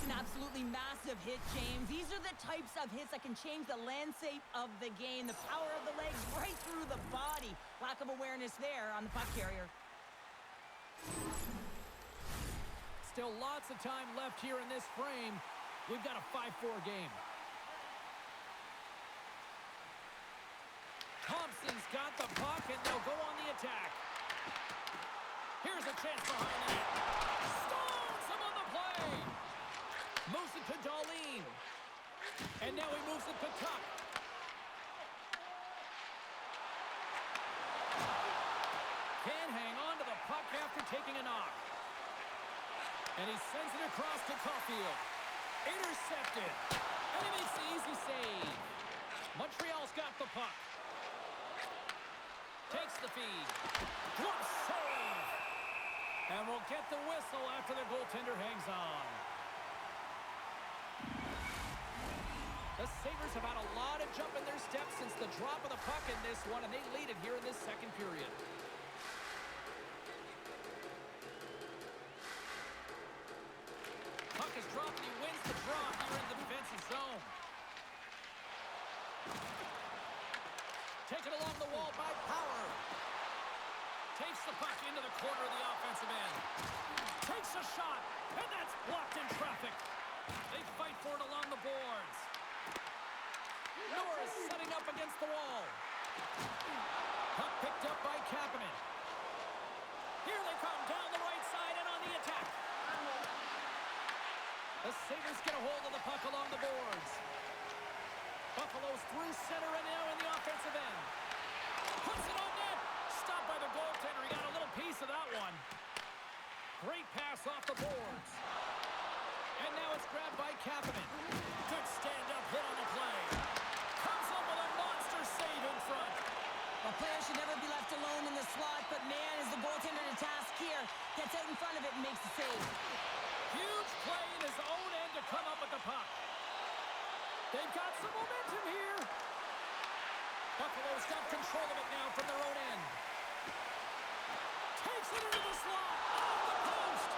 an absolutely massive hit, James. These are the types of hits that can change the landscape of the game. The power of the legs right through the body. Lack of awareness there on the puck carrier. Still lots of time left here in this frame. We've got a 5-4 game. Thompson's got the puck, and they'll go on the attack. Here's a chance behind the net. Stones him on the play. Moves it to Darlene. And now he moves it to Tuck. Can't hang on to the puck after taking a knock. And he sends it across to Caulfield. Intercepted. And he makes the easy save. Montreal's got the puck. Takes the feed. What save! And we'll get the whistle after the goaltender hangs on. The Sabres have had a lot of jump in their steps since the drop of the puck in this one, and they lead it here in this second period. Puck is dropped, and he wins the draw here in the defensive zone. Taken along the wall by Power. Takes the puck into the corner of the offensive end. Takes a shot, and that's blocked in traffic. They fight for it along the boards. Norris setting up against the wall. Puck picked up by Kapanen. Here they come down the right side and on the attack. The Sabres get a hold of the puck along the boards. Buffalo's through center and now in the offensive end. Puts it on net. Stopped by the goaltender. He got a little piece of that one. Great pass off the boards. And now it's grabbed by Kapanen. Good stand-up hit on the play. Comes up with a monster save in front. A player should never be left alone in the slot, but man, is the goaltender to task here. Gets out in front of it and makes the save. Huge play in his own end to come up with the puck. They've got some momentum here. Buffalo's got control of it now from their own end. Takes it into the slot. Off the post.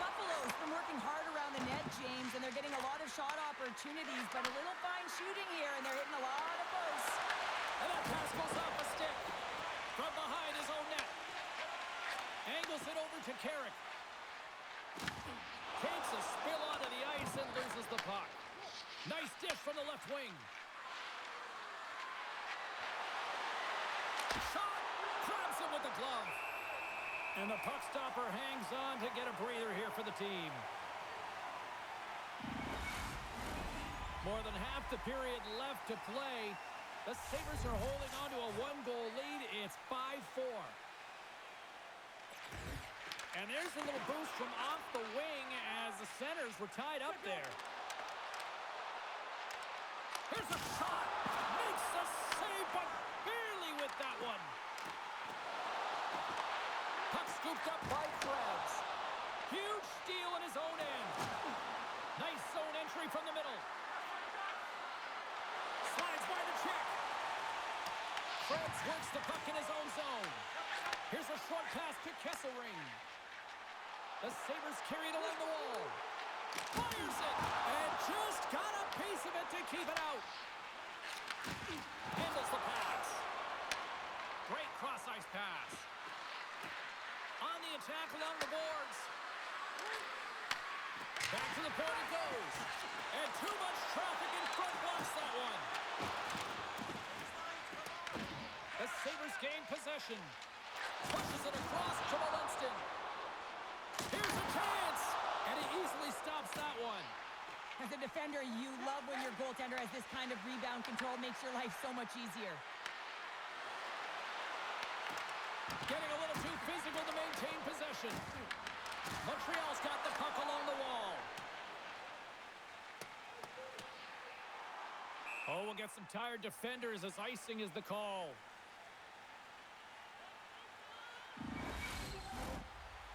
Buffalo's been working hard around the net, James, and they're getting a lot of shot opportunities, but a little fine shooting here, and they're hitting a lot of posts. And that pass goes off a stick. From behind his own net. Angles it over to Carrick. Takes a spill onto the ice and loses the puck. Nice dish from the left wing. Shot! Grabs him with the glove. And the puck stopper hangs on to get a breather here for the team. More than half the period left to play. The Sabres are holding on to a one-goal lead. It's 5-4. And there's a little boost from off the wing as the centers were tied up there. Here's a shot. Makes the save, but barely with that one. Puck scooped up by Krebs. Huge steal in his own end. Nice zone entry from the middle. Slides by the check. Krebs works the puck in his own zone. Here's a short pass to Kesselring. The Sabres carry it along the wall. Fires it, and just got a piece of it to keep it out. Handles the pass. Great cross-ice pass. On the attack along the boards. Back to the point it goes. And too much traffic in front blocks that one. The Sabres gain possession. Pushes it across to Molinston. Here's a chance. And he easily stops that one. As a defender, you love when your goaltender has this kind of rebound control. Makes your life so much easier. Getting a little too physical to maintain possession. Montreal's got the puck along the wall. Oh, we'll get some tired defenders as icing is the call.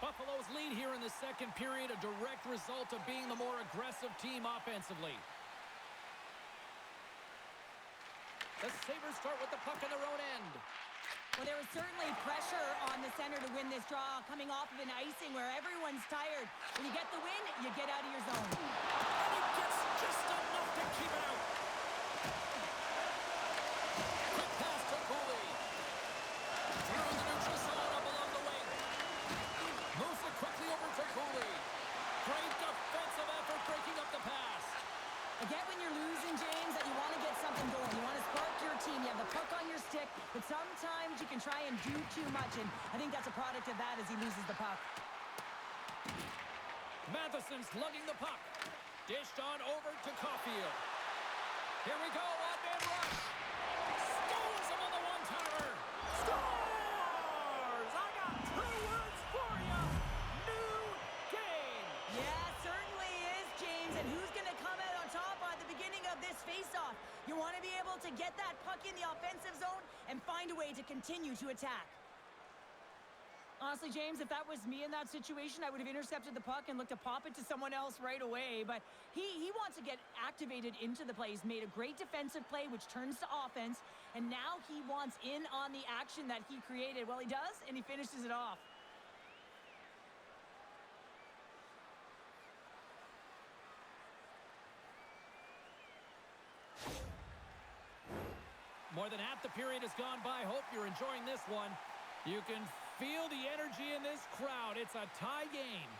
Buffalo's lead here in the second period, a direct result of being the more aggressive team offensively. The Sabres start with the puck in their own end. Well, there was certainly pressure on the center to win this draw, coming off of an icing where everyone's tired. When you get the win, you get out of your zone. Through the neutral zone up along the wing. Moves it quickly over to Cooley. Great defensive effort breaking up the pass. I get when you're losing, James, that you want to get something going. You want to spark your team. You have the puck on your stick, but sometimes you can try and do too much, and I think that's a product of that as he loses the puck. Matheson's lugging the puck. Dished on over to Caulfield. Here we go, one-man rush. Scores him on the one-timer. Scores! I got 2 words for you. New game. Yeah, certainly is, James. And who's going to come out on top at the beginning of this face-off? You want to be able to get that puck in the offensive zone and find a way to continue to attack. Honestly, James, if that was me in that situation, I would have intercepted the puck and looked to pop it to someone else right away. But he wants to get activated into the play. He's made a great defensive play, which turns to offense. And now he wants in on the action that he created. Well, he does, and he finishes it off. More than half the period has gone by. Hope you're enjoying this one. You can feel the energy in this crowd. It's a tie game.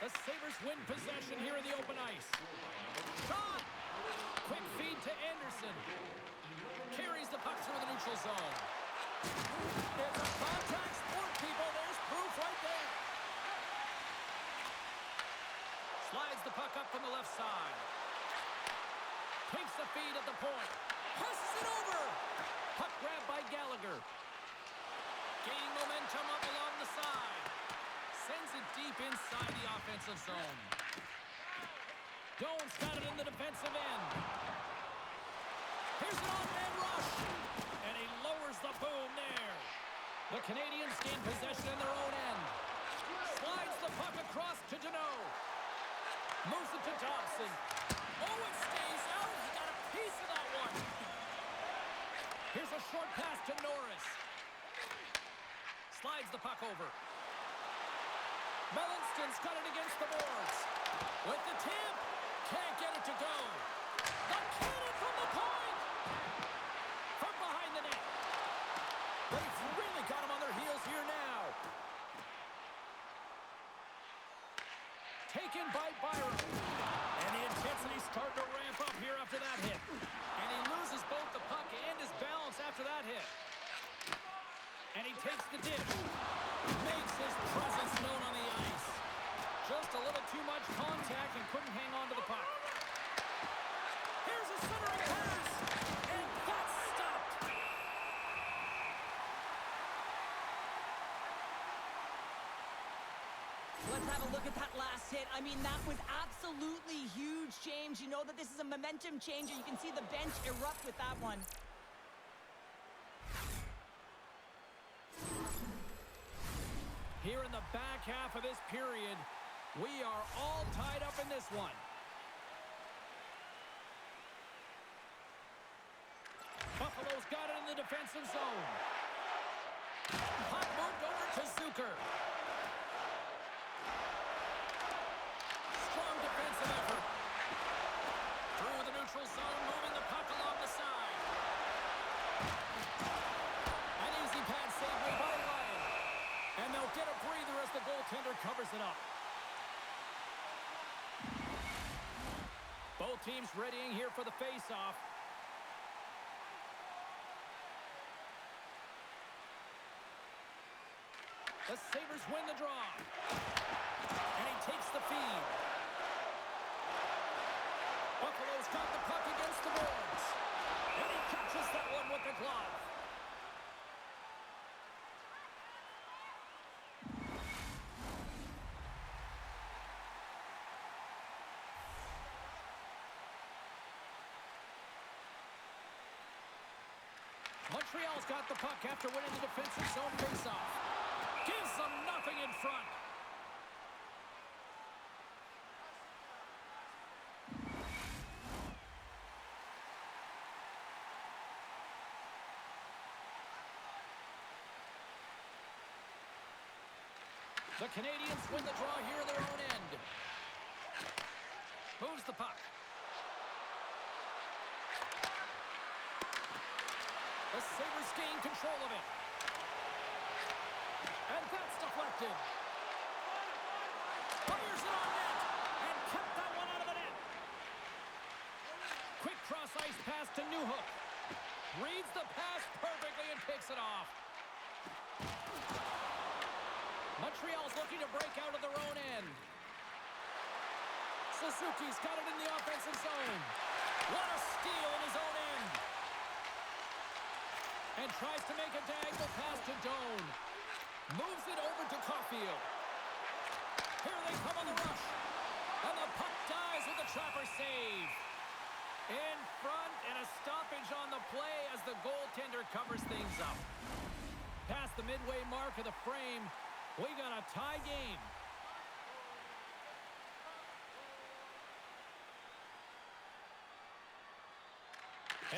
The Sabres win possession here in the open ice. Shot! Quick feed to Anderson. Carries the puck through the neutral zone. It's a contact sport, people. There's proof right there. Slides the puck up from the left side. Takes the feed at the point. Passes it over. Puck grabbed by Gallagher. Gaining momentum up along the side. Sends it deep inside the offensive zone. Doan's got it in the defensive end. Here's an on-man rush. And he lowers the boom there. The Canadiens gain possession in their own end. Slides the puck across to Deneau. Moves it to Dobson. Oh, it stays out. He got a piece of that one. Here's a short pass to Norris. Slides the puck over. Mellanston's got it against the boards. With the tip. Can't get it to go. The cannon from the point. From behind the net. They've really got him on their heels here now. Taken by Byron. And the intensity's starting to ramp up here after that hit. And he loses both the puck and his balance after that hit. And he takes the dish. Makes his presence known on the ice. Just a little too much contact and couldn't hang on to the puck. Here's a centering pass. And that's stopped. Let's have a look at that last hit. I mean, that was absolutely huge, James. You know that this is a momentum changer. You can see the bench erupt with that one. Here in the back half of this period, we are all tied up in this one. Buffalo's got it in the defensive zone. Puck moved over to Zucker. Strong defensive effort. Through the neutral zone, moving the puck along the side. An easy pad save by Ryan. And they'll get a breather as the goaltender covers it up. Both teams readying here for the face-off. The Sabres win the draw. And he takes the feed. Buffalo's got the puck against the boards. And he catches that one with the glove. Montreal's got the puck after winning the defensive zone faceoff. Gives them nothing in front. The Canadiens win the draw here in their own end. Moves the puck. The Sabres gain control of it. And that's deflected. Fires it on net. And kept that one out of the net. Quick cross-ice pass to Newhook. Reads the pass perfectly and picks it off. Montreal's looking to break out of their own end. Suzuki's got it in the offensive zone. What a steal in his own end. And tries to make a diagonal pass to Doan. Moves it over to Caulfield. Here they come on the rush. And the puck dies with the trapper save. In front, and a stoppage on the play as the goaltender covers things up. Past the midway mark of the frame, we got a tie game.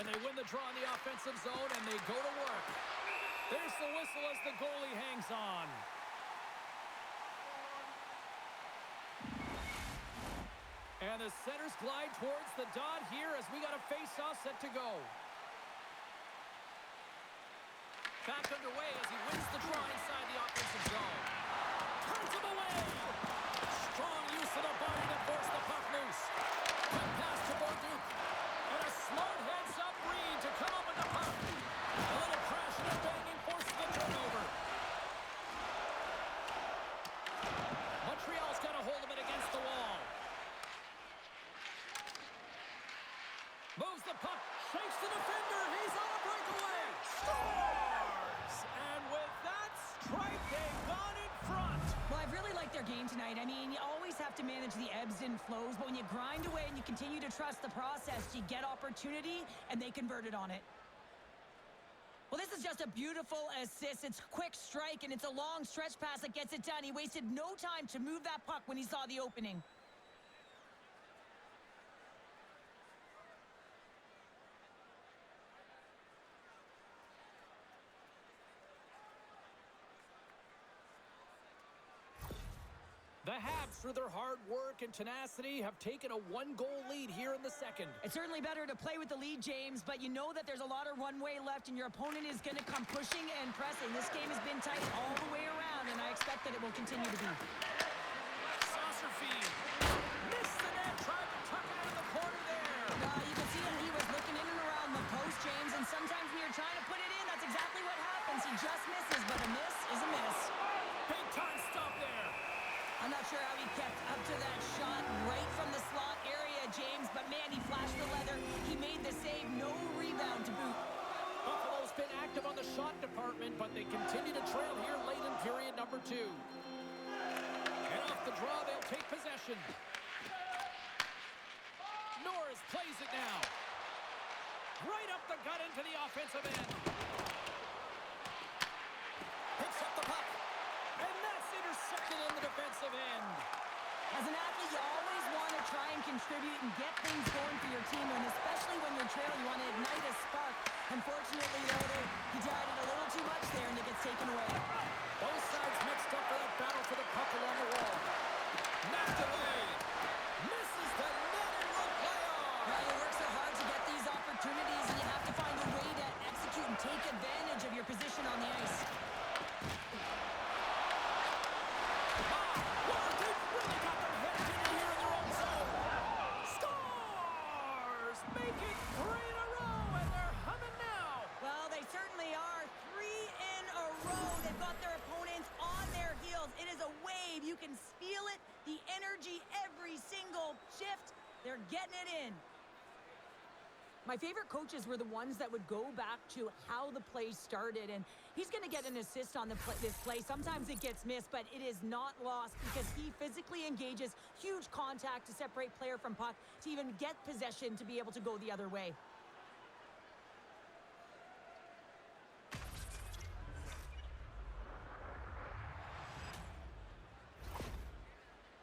And they win the draw in the offensive zone, and they go to work. There's the whistle as the goalie hangs on. And the centers glide towards the dot here as we got a face-off set to go. Back underway as he wins the draw inside the offensive zone. Turns him away. Strong use of the body to force the puck loose. Quick pass to Borduc. And a smart heads-up read to come up with the puck. A little crash and a banging forces the turnover. Montreal's got a hold of it against the wall. Moves the puck, shakes the defender, he's on a breakaway, scores! And with that strike, they've gone in front. Well, I've really liked their game tonight. I mean, you always have to manage the ebbs and flows, but when you grind away and you continue to trust the process, you get opportunity, and they converted on it. Well, this is just a beautiful assist. It's a quick strike, and it's a long stretch pass that gets it done. He wasted no time to move that puck when he saw the opening. The Habs, through their hard work and tenacity, have taken a one-goal lead here in the second. It's certainly better to play with the lead, James, but you know that there's a lot of runway left, and your opponent is going to come pushing and pressing. This game has been tight all the way around, and I expect that it will continue to be. Saucer feed. Missed the net, tried to tuck it into the corner there. You can see him. He was looking in and around the post, James, and sometimes when you're trying to put it in, that's exactly what happens. He just misses, but a miss is a miss. Big time stop there. I'm not sure how he kept up to that shot right from the slot area, James, but man, he flashed the leather. He made the save, no rebound to boot. Buffalo's been active on the shot department, but they continue to trail here late in period number 2. And off the draw, they'll take possession. Norris plays it now. Right up the gut into the offensive end. Picks up the puck. And that's intercepted in the defensive end. As an athlete, you always want to try and contribute and get things going for your team, and especially when you're trailing, you want to ignite a spark. Unfortunately, though, he tried it a little too much there, and it gets taken away. Both sides mixed up for that battle for the puck along the wall. Knocked away. Misses the net and will play on. Well, you work so hard to get these opportunities, and you have to find a way to execute and take advantage of your position on the ice. You can feel it, the energy every single shift. They're getting it in. My favorite coaches were the ones that would go back to how the play started, and he's going to get an assist on this play. Sometimes it gets missed, but it is not lost because he physically engages huge contact to separate player from puck to even get possession to be able to go the other way.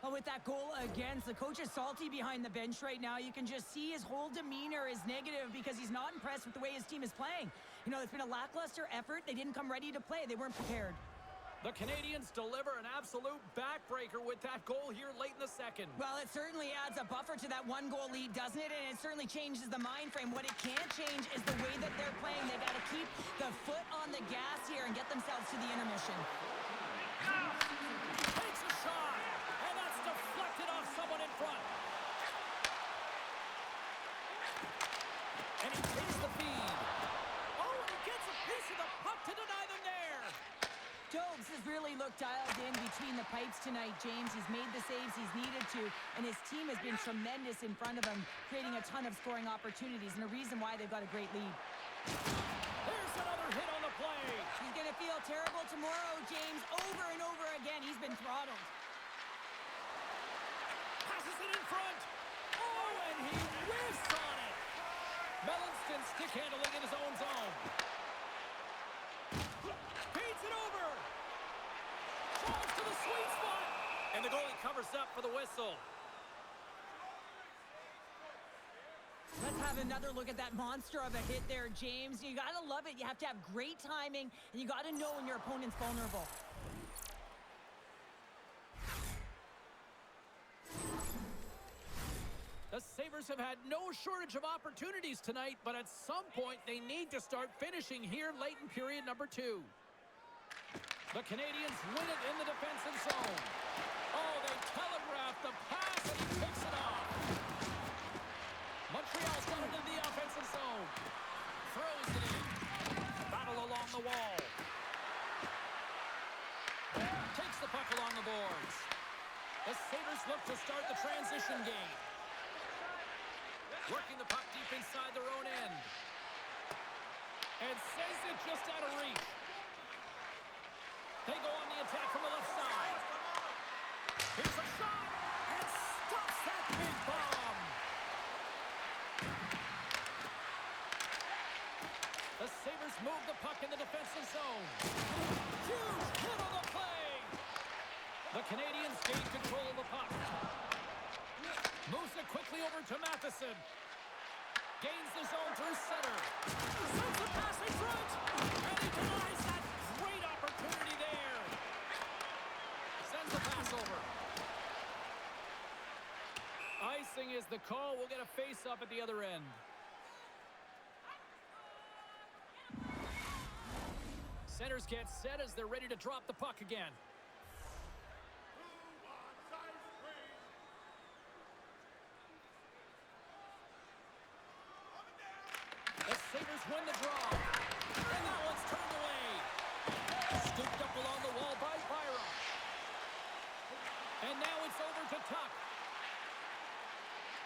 With that goal against, the coach is salty behind the bench right now. You can just see his whole demeanor is negative because he's not impressed with the way his team is playing. You know, it's been a lackluster effort. They didn't come ready to play. They weren't prepared. The Canadiens deliver an absolute backbreaker with that goal here late in the second. Well, it certainly adds a buffer to that one-goal lead, doesn't it? And it certainly changes the mind frame. What it can't change is the way that they're playing. They got to keep the foot on the gas here and get themselves to the intermission. Takes a shot, and that's deflected off someone in front. And he takes the feed. Oh, and he gets a piece of the puck to deny them there. Tobes has really looked dialed in between the pipes tonight, James. He's made the saves he's needed to, and his team has been tremendous in front of him, creating a ton of scoring opportunities, and a reason why they've got a great lead. There's another hit on the play. He's going to feel terrible tomorrow, James. Over and over again, he's been throttled. Passes it in front. Oh, and he whiffs on it. Mellanston stick handling in his own zone. Feeds it over. Drives to the sweet spot. And the goalie covers up for the whistle. Let's have another look at that monster of a hit there, James. You got to love it. You have to have great timing, and you got to know when your opponent's vulnerable. The Sabres have had no shortage of opportunities tonight, but at some point they need to start finishing here late in period number 2. The Canadiens win it in the defensive zone. Oh, they telegraph the pass, and he picks it off. Montreal's got it into the offensive zone. Throws it in. Battle along the wall. Takes the puck along the boards. The Sabres look to start the transition game. Working the puck deep inside their own end. And sends it just out of reach. They go on the attack from the left side. Here's a shot. And stops that big bomb. The Sabres move the puck in the defensive zone. Huge hit on the play. The Canadiens gain control of the puck. Moves it quickly over to Matheson. Gains the zone through center. Sends the pass in front. And he denies that great opportunity there. Sends the pass over. Icing is the call. We'll get a face-up at the other end. Centers get set as they're ready to drop the puck again. The Sabres win the draw. And that one's turned away. Scooped up along the wall by Byram. And now it's over to Tuck.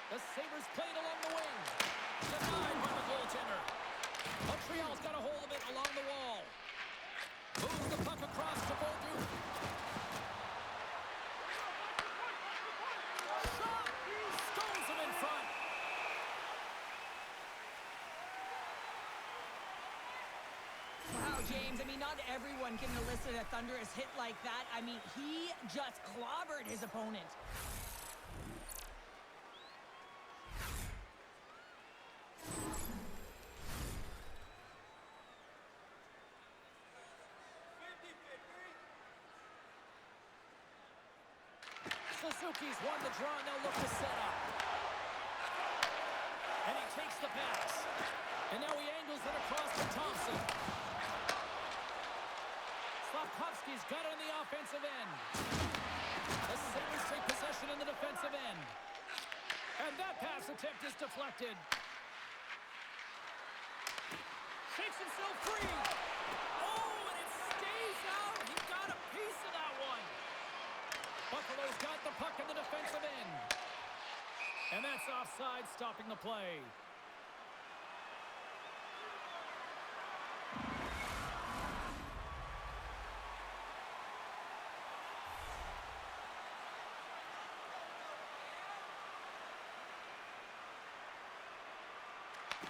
The Sabres played along the wing. Denied by the goaltender. Montreal's got a hold of it along the wall. Moves the puck across to Boldu. Shot! Stones him in front. Wow, James, I mean, not everyone can elicit a thunderous hit like that. I mean, he just clobbered his opponent. Suzuki's won the draw, and they'll look to set up. And he takes the pass. And now he angles it across to Thompson. Slavkovsky's got it on the offensive end. The Sabres take possession in the defensive end. And that pass attempt is deflected. Shakes himself free. Oh, and it stays out. He got a piece of that one. Buffalo's got the puck in the defensive end. And that's offside, stopping the play.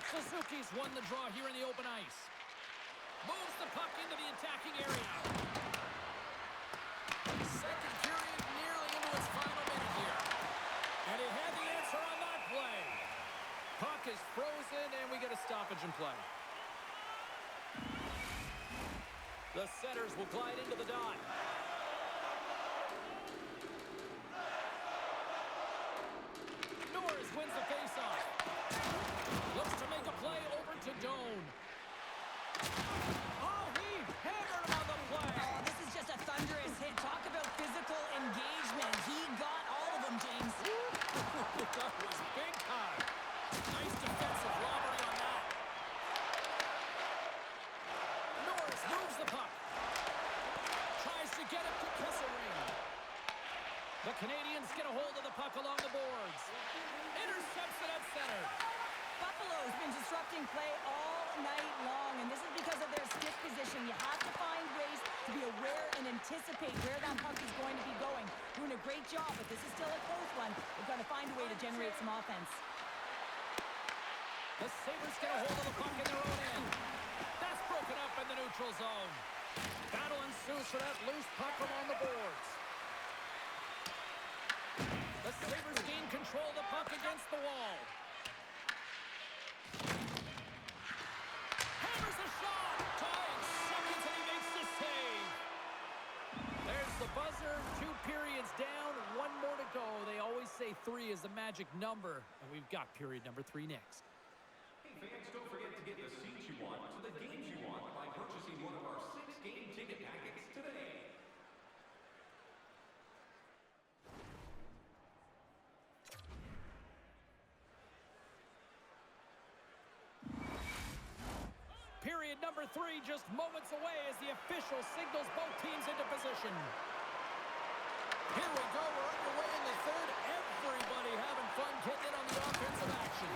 Suzuki's won the draw here in the open ice. Moves the puck into the attacking area. Second period nearly into its final minute here. And he had the answer on that play. Puck is frozen, and we get a stoppage in play. The Senators will glide into the dot. Norris wins the faceoff. Looks to make a play over to Doan. Oh, he hammered him on the play. Oh, this is just a thunderous hit, That was big time. Nice defensive robbery on that. Norris moves the puck. Tries to get it to Kessel-Ring. The Canadiens get a hold of the puck along the boards. Intercepts it at center. Buffalo's been disrupting play all night long, and this is because of their stiff position. You have to find ways to be aware and anticipate where that puck is going to be going. Doing a great job, but this is still a close one. They've got to find a way to generate some offense. The Sabres get a hold of the puck in their own end. That's broken up in the neutral zone. Battle ensues for that loose puck along the boards. The Sabres gain control of the puck against the wall. Hammers a shot. Tying seconds, and he makes the save. There's the buzzer. 2 periods down. 1 more to go. They always say 3 is the magic number, and we've got period number 3 next. Hey fans, don't forget to get the seats you want to the games you want by purchasing one of our 6-game ticket packets today. Period number 3 just moments away as the official signals both teams into position. Here we go. We're underway in the third. Everybody having fun getting in on the offensive action.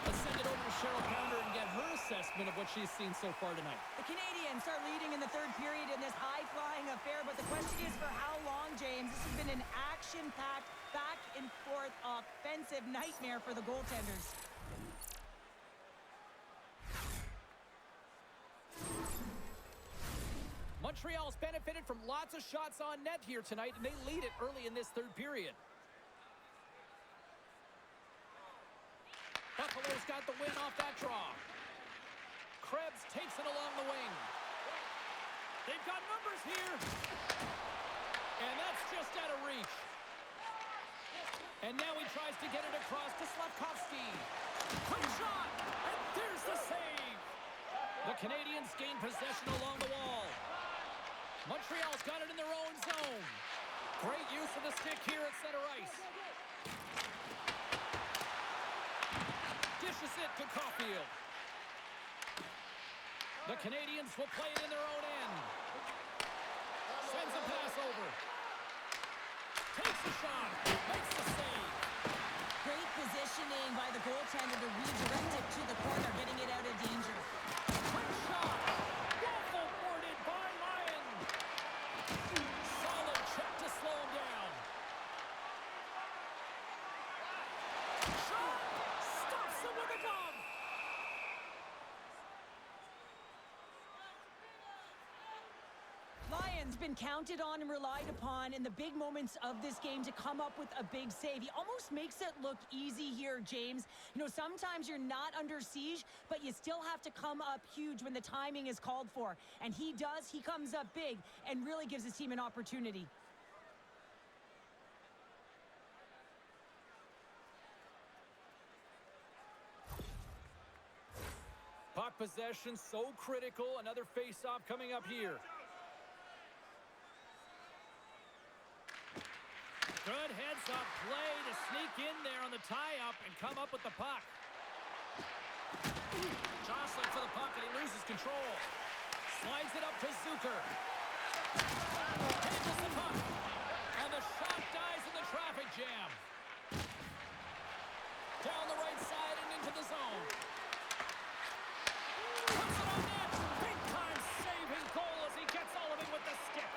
Let's send it over to Cheryl Pounder and get her assessment of what she's seen so far tonight. The Canadiens are leading in the third period in this high-flying affair, but the question is for how long, James? This has been an action-packed, back-and-forth offensive nightmare for the goaltenders. Montreal's benefited from lots of shots on net here tonight, and they lead it early in this third period. Buffalo's got the win off that draw. Krebs takes it along the wing. They've got numbers here. And that's just out of reach. And now he tries to get it across to Slavkovsky. Quick shot! And there's the save! The Canadiens gain possession along the wall. Montreal's got it in their own zone. Great use of the stick here at center ice. Dishes it to Caulfield. The Canadiens will play it in their own end. Sends a pass over. Takes the shot. Makes the save. Great positioning by the goaltender to redirect it to the corner, getting it out of danger. Quick shot. Waffle boarded by Lyon. Solid check to slow him down. Shot. Stops him with a glove. Lyon's been counted on and relied upon in the big moments of this game to come up with a big save. He almost makes it look easy here, James. You know, sometimes you're not under siege, but you still have to come up huge when the timing is called for. And he does. He comes up big and really gives his team an opportunity. Puck possession so critical. Another face-off coming up here. Good heads-up play to sneak in there on the tie-up and come up with the puck. Jostling for the puck, and he loses control. Slides it up to Zucker. Handles the puck. And the shot dies in the traffic jam. Down the right side and into the zone. Puts it on net. Big-time saving goal as he gets all of it with the stick.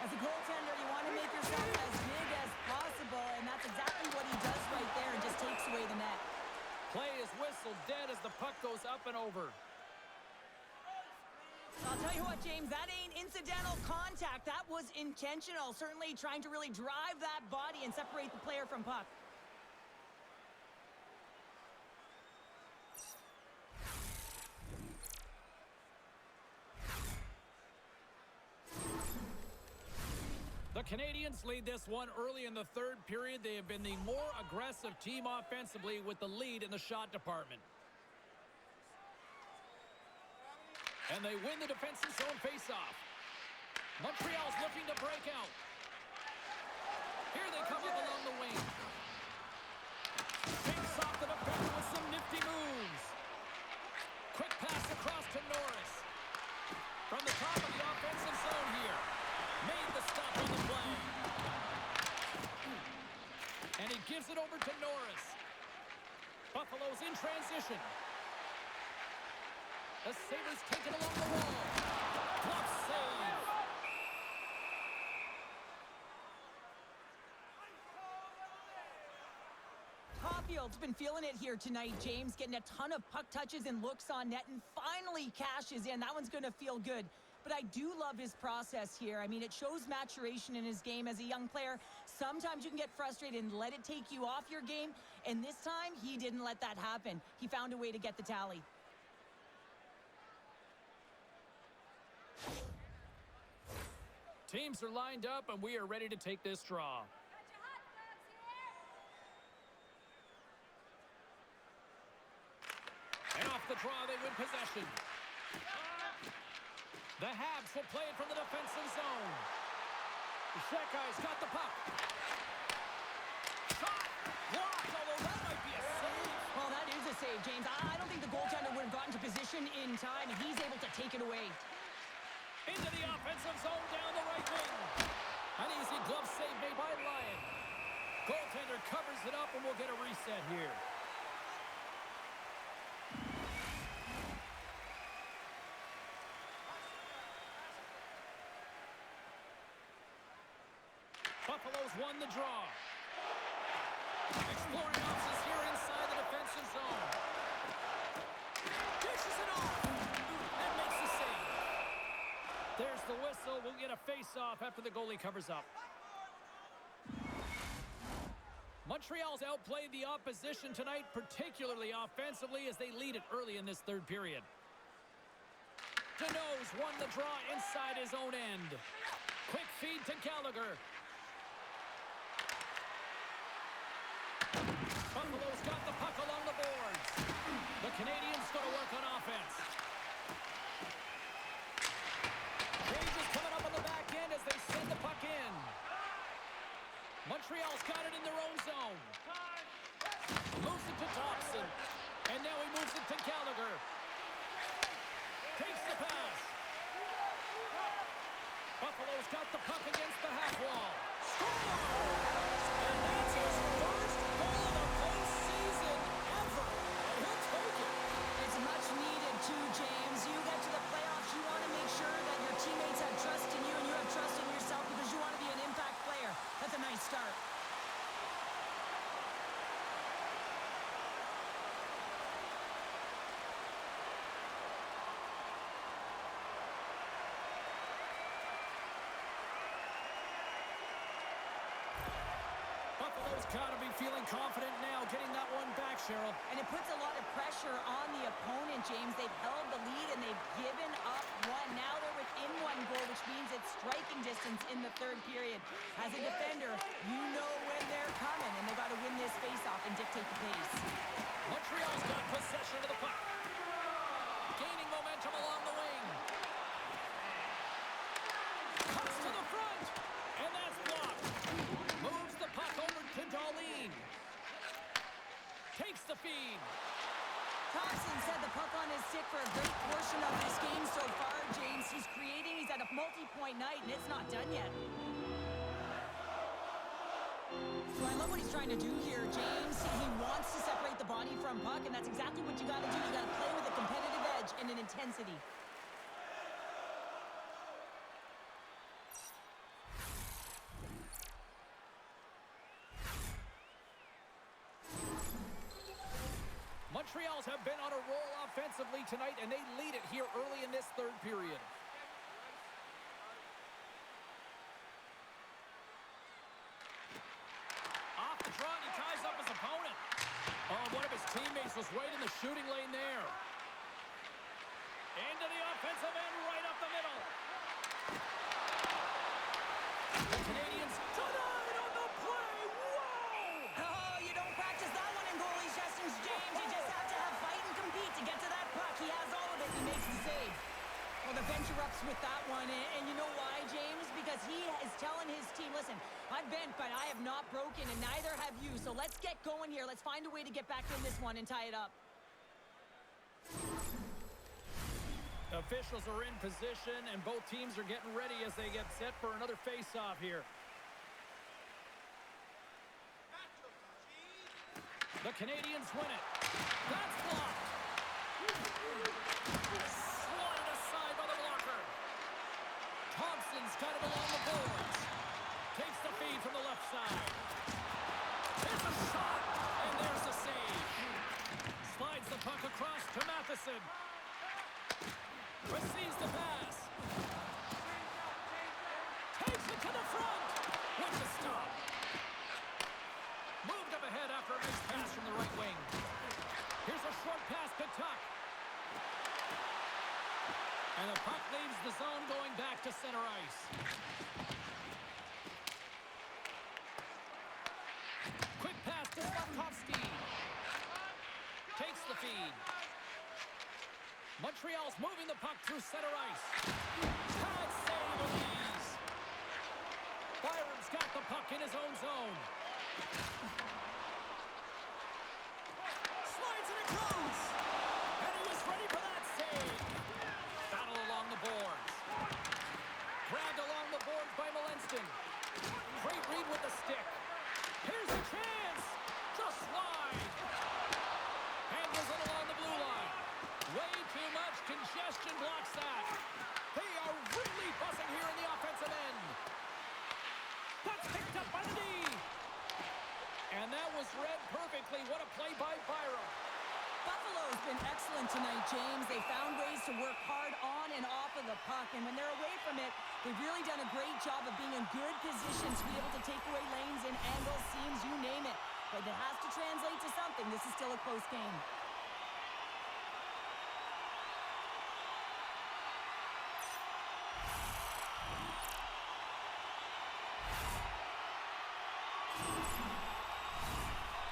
As a goaltender, you want to make yourself as big as possible, and that's exactly what he does right there and just takes away the net. Play is whistled dead as the puck goes up and over. I'll tell you what, James, that ain't incidental contact. That was intentional, certainly trying to really drive that body and separate the player from puck. The Canadiens lead this one early in the third period. They have been the more aggressive team offensively with the lead in the shot department. And they win the defensive zone faceoff. Montreal's looking to break out. Here they come up along the wing. Boris. Buffalo's in transition. The Sabres take it along the wall. Glove save. Caulfield's been feeling it here tonight, James. Getting a ton of puck touches and looks on net and finally cashes in. That one's going to feel good. But I do love his process here. I mean, it shows maturation in his game as a young player. Sometimes you can get frustrated and let it take you off your game. And this time, he didn't let that happen. He found a way to get the tally. Teams are lined up, and we are ready to take this draw. And off the draw, they win possession. The Habs will play it from the defensive zone. Shekai's got the puck. Shot! Blocked, although that might be a save. Well, that is a save, James. I don't think the goaltender would have gotten to position in time, and he's able to take it away. Into the offensive zone down the right wing. An easy glove save made by Lyon. Goaltender covers it up, and we'll get a reset here. Buffalo's won the draw. Exploring options here inside the defensive zone. Dishes it off. And makes the save. There's the whistle. We'll get a face-off after the goalie covers up. Montreal's outplayed the opposition tonight, particularly offensively, as they lead it early in this third period. Deneau's won the draw inside his own end. Quick feed to Gallagher. Buffalo's got the puck along the boards. The Canadiens going to work on offense. Page is coming up on the back end as they send the puck in. Montreal's got it in their own zone. Moves it to Thompson. And now he moves it to Gallagher. Takes the pass. Buffalo's got the puck against the half wall. Scores! And that's his first goal of the postseason ever. And he'll take it. It's much needed too, James. You get to the playoffs, you want to make sure that your teammates have trust in you and you have trust in yourself because you want to be an impact player. That's a nice start. Buffalo's got to be feeling confident now, getting that one back, Cheryl. And it puts a lot of pressure on the opponent, James. They've held the lead and they've given up one. Now they're within one goal, which means it's striking distance in the third period. As a defender, you know when they're coming, and they've got to win this faceoff and dictate the pace. Montreal's got possession of the puck. Gaining momentum along the wing. Cuts to the front. And that's blocked. Moves the puck over to Darlene. Takes the feed. Thompson said the puck on his stick for a great portion of this game so far, James. He's creating. He's at a multi-point night, and it's not done yet. So I love what he's trying to do here, James. He wants to separate the body from puck, and that's exactly what you got to do. You got to play with a competitive edge and an intensity. Montreal's have been on a roll offensively tonight, and they lead it here early in this third period. Off the draw, and he ties up his opponent. Oh, one of his teammates was right in the shooting lane there. Into the offensive end, right up the middle. The Canadiens denied on the play. Whoa! Oh, you don't practice that one in goalie sessions, James. You just have to have fight and compete to get to that puck. He has all of it. He makes the save. Well, the bench erupts with that one, and you know why, James? Because he is telling his team, listen, I've bent, but I have not broken, and neither have you. So let's get going here. Let's find a way to get back in this one and tie it up. Officials are in position, and both teams are getting ready as they get set for another face-off here. The Canadiens win it. That's blocked. Swatted aside by the blocker. Thompson's got it along the boards. Takes the feed from the left side. There's a shot, and there's the save. Slides the puck across to Matheson. Receives the pass. Takes it to the front. With the stop. Moved up ahead after a nice pass from the right wing. Here's a short pass to Tuck. And the puck leaves the zone going back to center ice. Quick pass to Slavkovsky. Takes the feed. Montreal's moving the puck through center ice. Can't save with ease. Byron's got the puck in his own zone. Slides it across. And he was ready for that save. Battle along the boards. Grabbed along the boards by Molenston. Great read with the stick. Here's a chance. Just wide. Handles it along the blue line. Way too much congestion blocks that. They are really buzzing here in the offensive end. That's picked up by the D. And that was read perfectly. What a play by Byron. Buffalo's been excellent tonight, James. They found ways to work hard on and off of the puck. And when they're away from it, they've really done a great job of being in good positions to be able to take away lanes and angles, seams, you name it. But it has to translate to something. This is still a close game.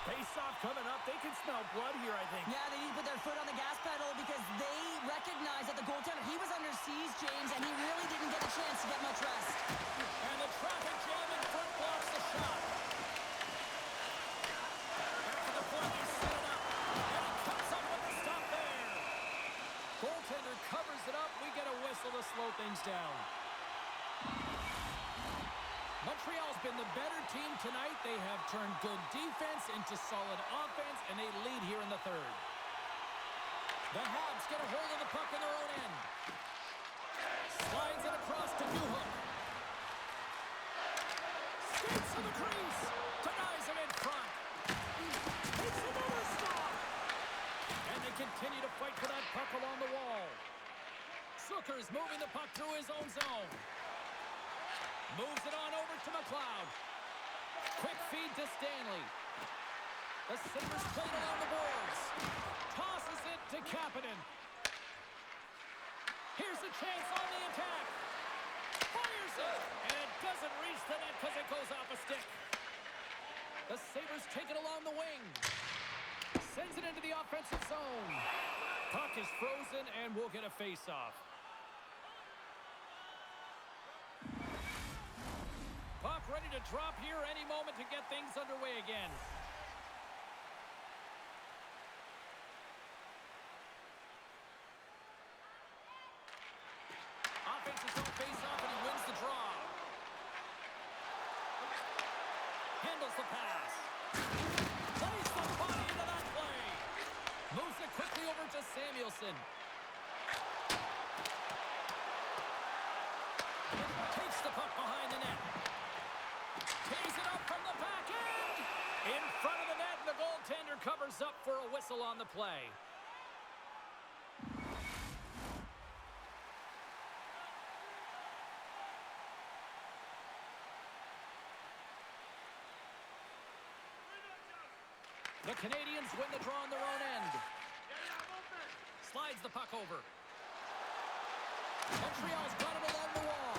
Face-off coming up. They can smell blood here, I think. Yeah, they need to put their foot on the gas pedal because they recognize that the goaltender, he was under siege, James, and he really didn't get a chance to get much rest. And the traffic jam in front blocks the shot. After the point, they set it up. And he comes up with the stop there. Goaltender covers it up. We get a whistle to slow things down. Montreal's been the better team tonight. They have turned good defense into solid offense, and they lead here in the third. The Habs get a hold of the puck in their own end. Slides it across to Newhook. Skates to the crease. Denies him in front. It's another stop. And they continue to fight for that puck along the wall. Zucker's moving the puck through his own zone. Moves it on over to McLeod. Quick feed to Stanley. The Sabres play it along the boards. Tosses it to Kapanen. Here's a chance on the attack. Fires it. And it doesn't reach the net because it goes off a stick. The Sabres take it along the wing. Sends it into the offensive zone. Puck is frozen and we'll get a face-off. Puck ready to drop here any moment to get things underway again. Offense is on face-off and he wins the draw. Handles the pass. Plays the body into that play. Moves it quickly over to Samuelson. Takes the puck behind the net. Tees it up from the back end. In front of the net, and the goaltender covers up for a whistle on the play. The Canadiens win the draw on their own end. Slides the puck over. Montreal's got it along the wall.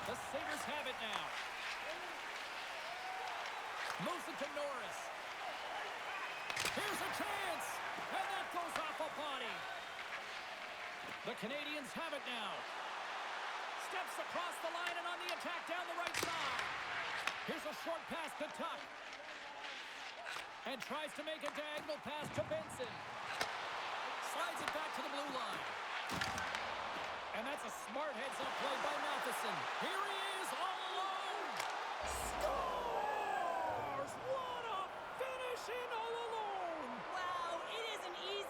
The Sabres have it now. Moves it to Norris. Here's a chance. And that goes off a body. The Canadiens have it now. Steps across the line and on the attack down the right side. Here's a short pass to Tuck. And tries to make a diagonal pass to Benson. Slides it back to the blue line. And that's a smart heads-up play by Matheson. Here he is all alone. Scores! What a finish in all alone!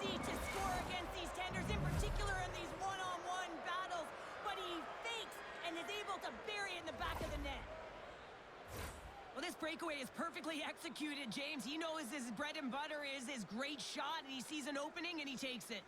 easy to score against these tenders, in particular in these one-on-one battles, but he fakes and is able to bury it in the back of the net. Well, this breakaway is perfectly executed, James. He knows his bread and butter is his great shot, and he sees an opening and he takes it.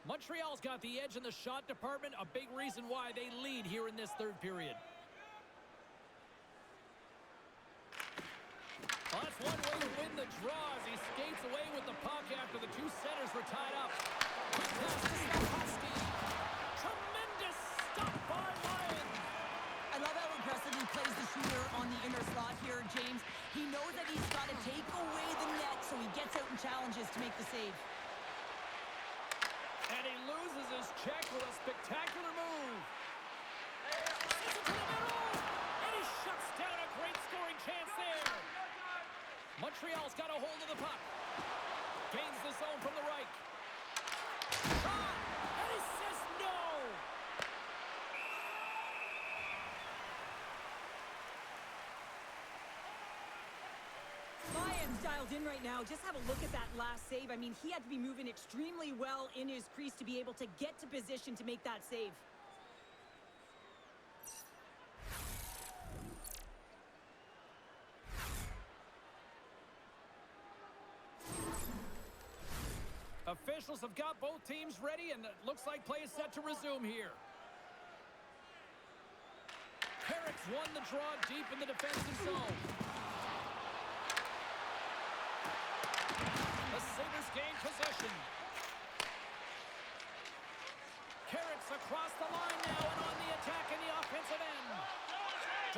Montreal's got the edge in the shot department, a big reason why they lead here in this third period. Well, that's one way to win the draw as he skates away with the puck after the two centers were tied up. Quick pass to Slafkovsky. Tremendous stop by Lyons. I love how aggressive he plays the shooter on the inner slot here, James. He knows that he's got to take away the net, so he gets out and challenges to make the save. And he loses his check with a spectacular move. Sends it to the middle. And he shuts down a great scoring chance there. Montreal's got a hold of the puck. Gains the zone from the right. Shot. And he says no. Lyons dialed in right now. Just have a look at that last save. I mean, he had to be moving extremely well in his crease to be able to get to position to make that save. Officials have got both teams ready, and it looks like play is set to resume here. Carrick's won the draw deep in the defensive zone. The Sabres gain possession. Carrick's across the line now and on the attack in the offensive end.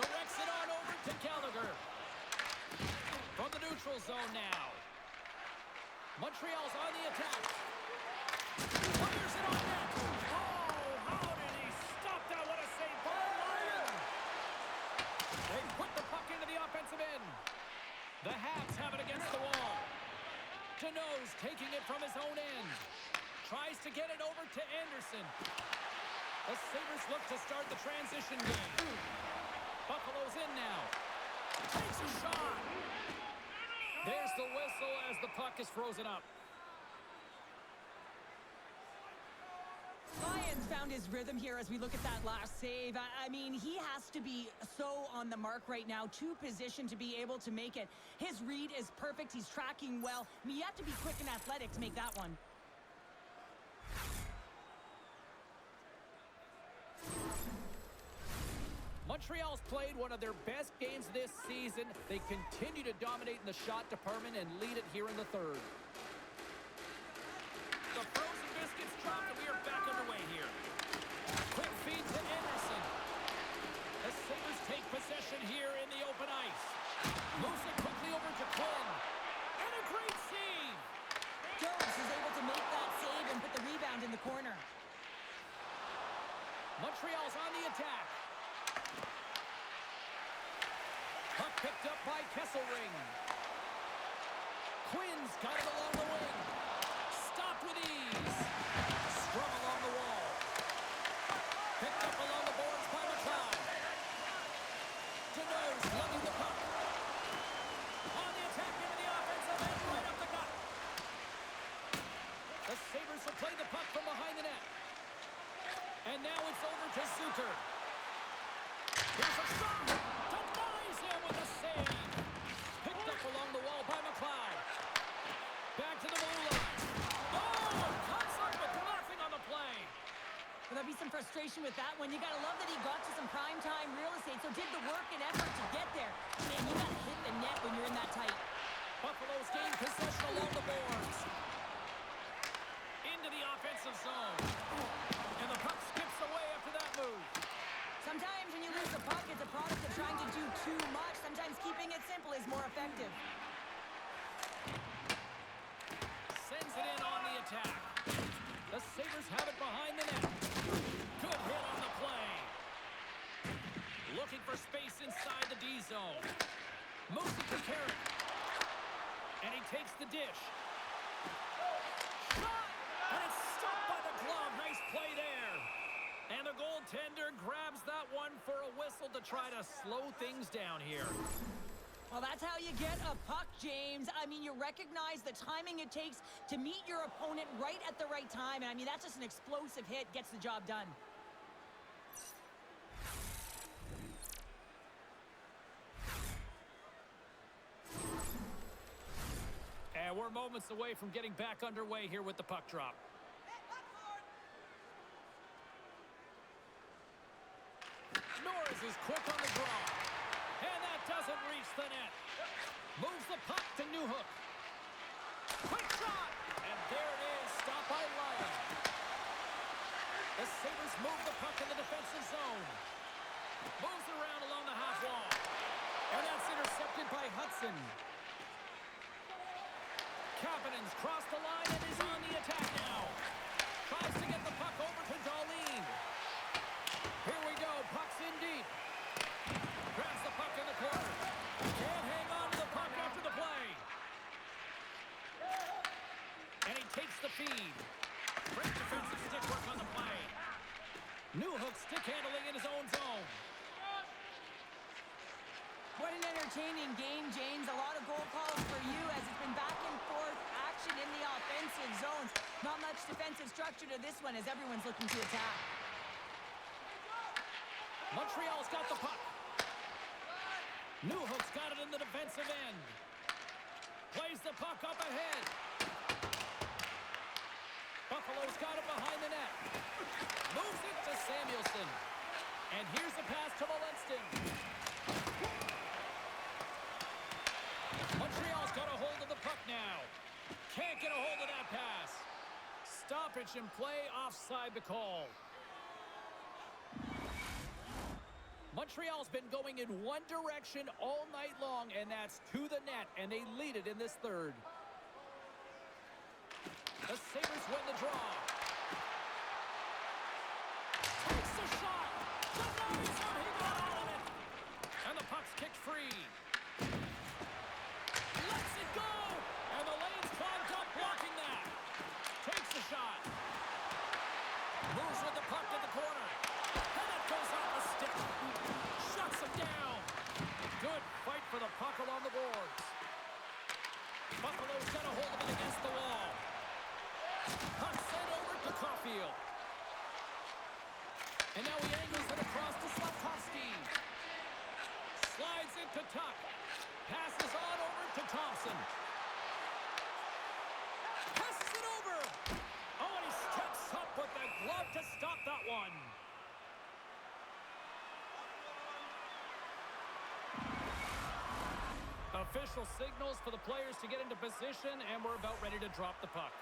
Directs it on over to Gallagher. From the neutral zone now. Montreal's on the attack. Fires it on net. Oh, how did he stop that? What a save by Lyons. They put the puck into the offensive end. The Habs have it against the wall. Deneau's taking it from his own end. Tries to get it over to Anderson. The Sabres look to start the transition game. Buffalo's in now. Takes a shot. There's the whistle as the puck is frozen up. Lyons found his rhythm here as we look at that last save. I mean, he has to be so on the mark right now, to position to be able to make it. His read is perfect. He's tracking well. I mean, you have to be quick and athletic to make that one. Montreal's played one of their best games this season. They continue to dominate in the shot department and lead it here in the third. The frozen biscuits dropped and we are back underway here. Quick feed to Anderson. The Sabres take possession here in the open ice. Moves it quickly over to Quinn. And a great save. Jones is able to make that save and put the rebound in the corner. Montreal's on the attack. Puck picked up by Kesselring. Quinn's got it along the wing. Stopped with ease. Scrum along the wall. Picked up along the boards by McLeod. Deneau's lugging the puck. On the attack into the offensive end, right up the gut. The Sabres will play the puck from behind the net. And now it's over to Zucker. Here's a shot. Denies him with a save. Picked up along the wall by McLeod. Back to the blue line. Oh, cuts up with nothing on the play. Well, there'll be some frustration with that one. You got to love that he got to some primetime real estate, so did the work and effort to get there. Man, you got to hit the net when you're in that tight. Buffalo's gained possession along the boards. Into the offensive zone. And the puck skips away after that move. Sometimes when you lose the puck, it's a product of trying to do too much. Sometimes keeping it simple is more effective. Sends it in on the attack. The Sabres have it behind the net. Good hit on the play. Looking for space inside the D zone. Moves it to Carrick. takes the dish. Shot! And it's stopped by the glove. Nice play there. And the goaltender grabs that one for a whistle to try to slow things down here. Well, that's how you get a puck, James. I mean, you recognize the timing it takes to meet your opponent right at the right time. And I mean, that's just an explosive hit, gets the job done. And we're moments away from getting back underway here with the puck drop. Norris is quick on the draw. And that doesn't reach the net. Moves the puck to Newhook. Quick shot! And there it is, stopped by Lyon. The Sabres move the puck in the defensive zone. Moves it around along the half wall. And that's intercepted by Hudson. Kapanen's crossed the line and is on the attack now. Tries to get the puck over to Dahlin. Here we go, puck's in deep. Grabs the puck in the corner. Can't hang on to the puck after the play. And he takes the feed. Great defensive stick work on the play. Newhook stick handling in his own zone. What an entertaining game, James. A lot of goal calls for you as it's been back and forth action in the offensive zones. Not much defensive structure to this one as everyone's looking to attack. Montreal's got the puck. Newhook's got it in the defensive end. Plays the puck up ahead. Buffalo's got it behind the net. Moves it to Samuelson. And here's the pass to Walenston. Montreal's got a hold of the puck now. Can't get a hold of that pass. Stoppage in play, offside the call. Montreal's been going in one direction all night long, and that's to the net, and they lead it in this third. The Sabres win the draw. Takes the shot. Denies him. He got out of it. And the puck's kicked free. Lets it go. And the lane's clogged up blocking that. Takes the shot. Moves with the puck to the corner. And it goes off the stick. Shuts him down. Good fight for the puck along the boards. Buffalo's got a hold of it against the wall. Puck sent over to Caulfield. And now he angles it across to Slafkovsky. Slides it to Tuck. Passes on over to Thompson. Passes it over. Oh, and he steps up with the glove to stop that one. Official signals for the players to get into position, and we're about ready to drop the puck.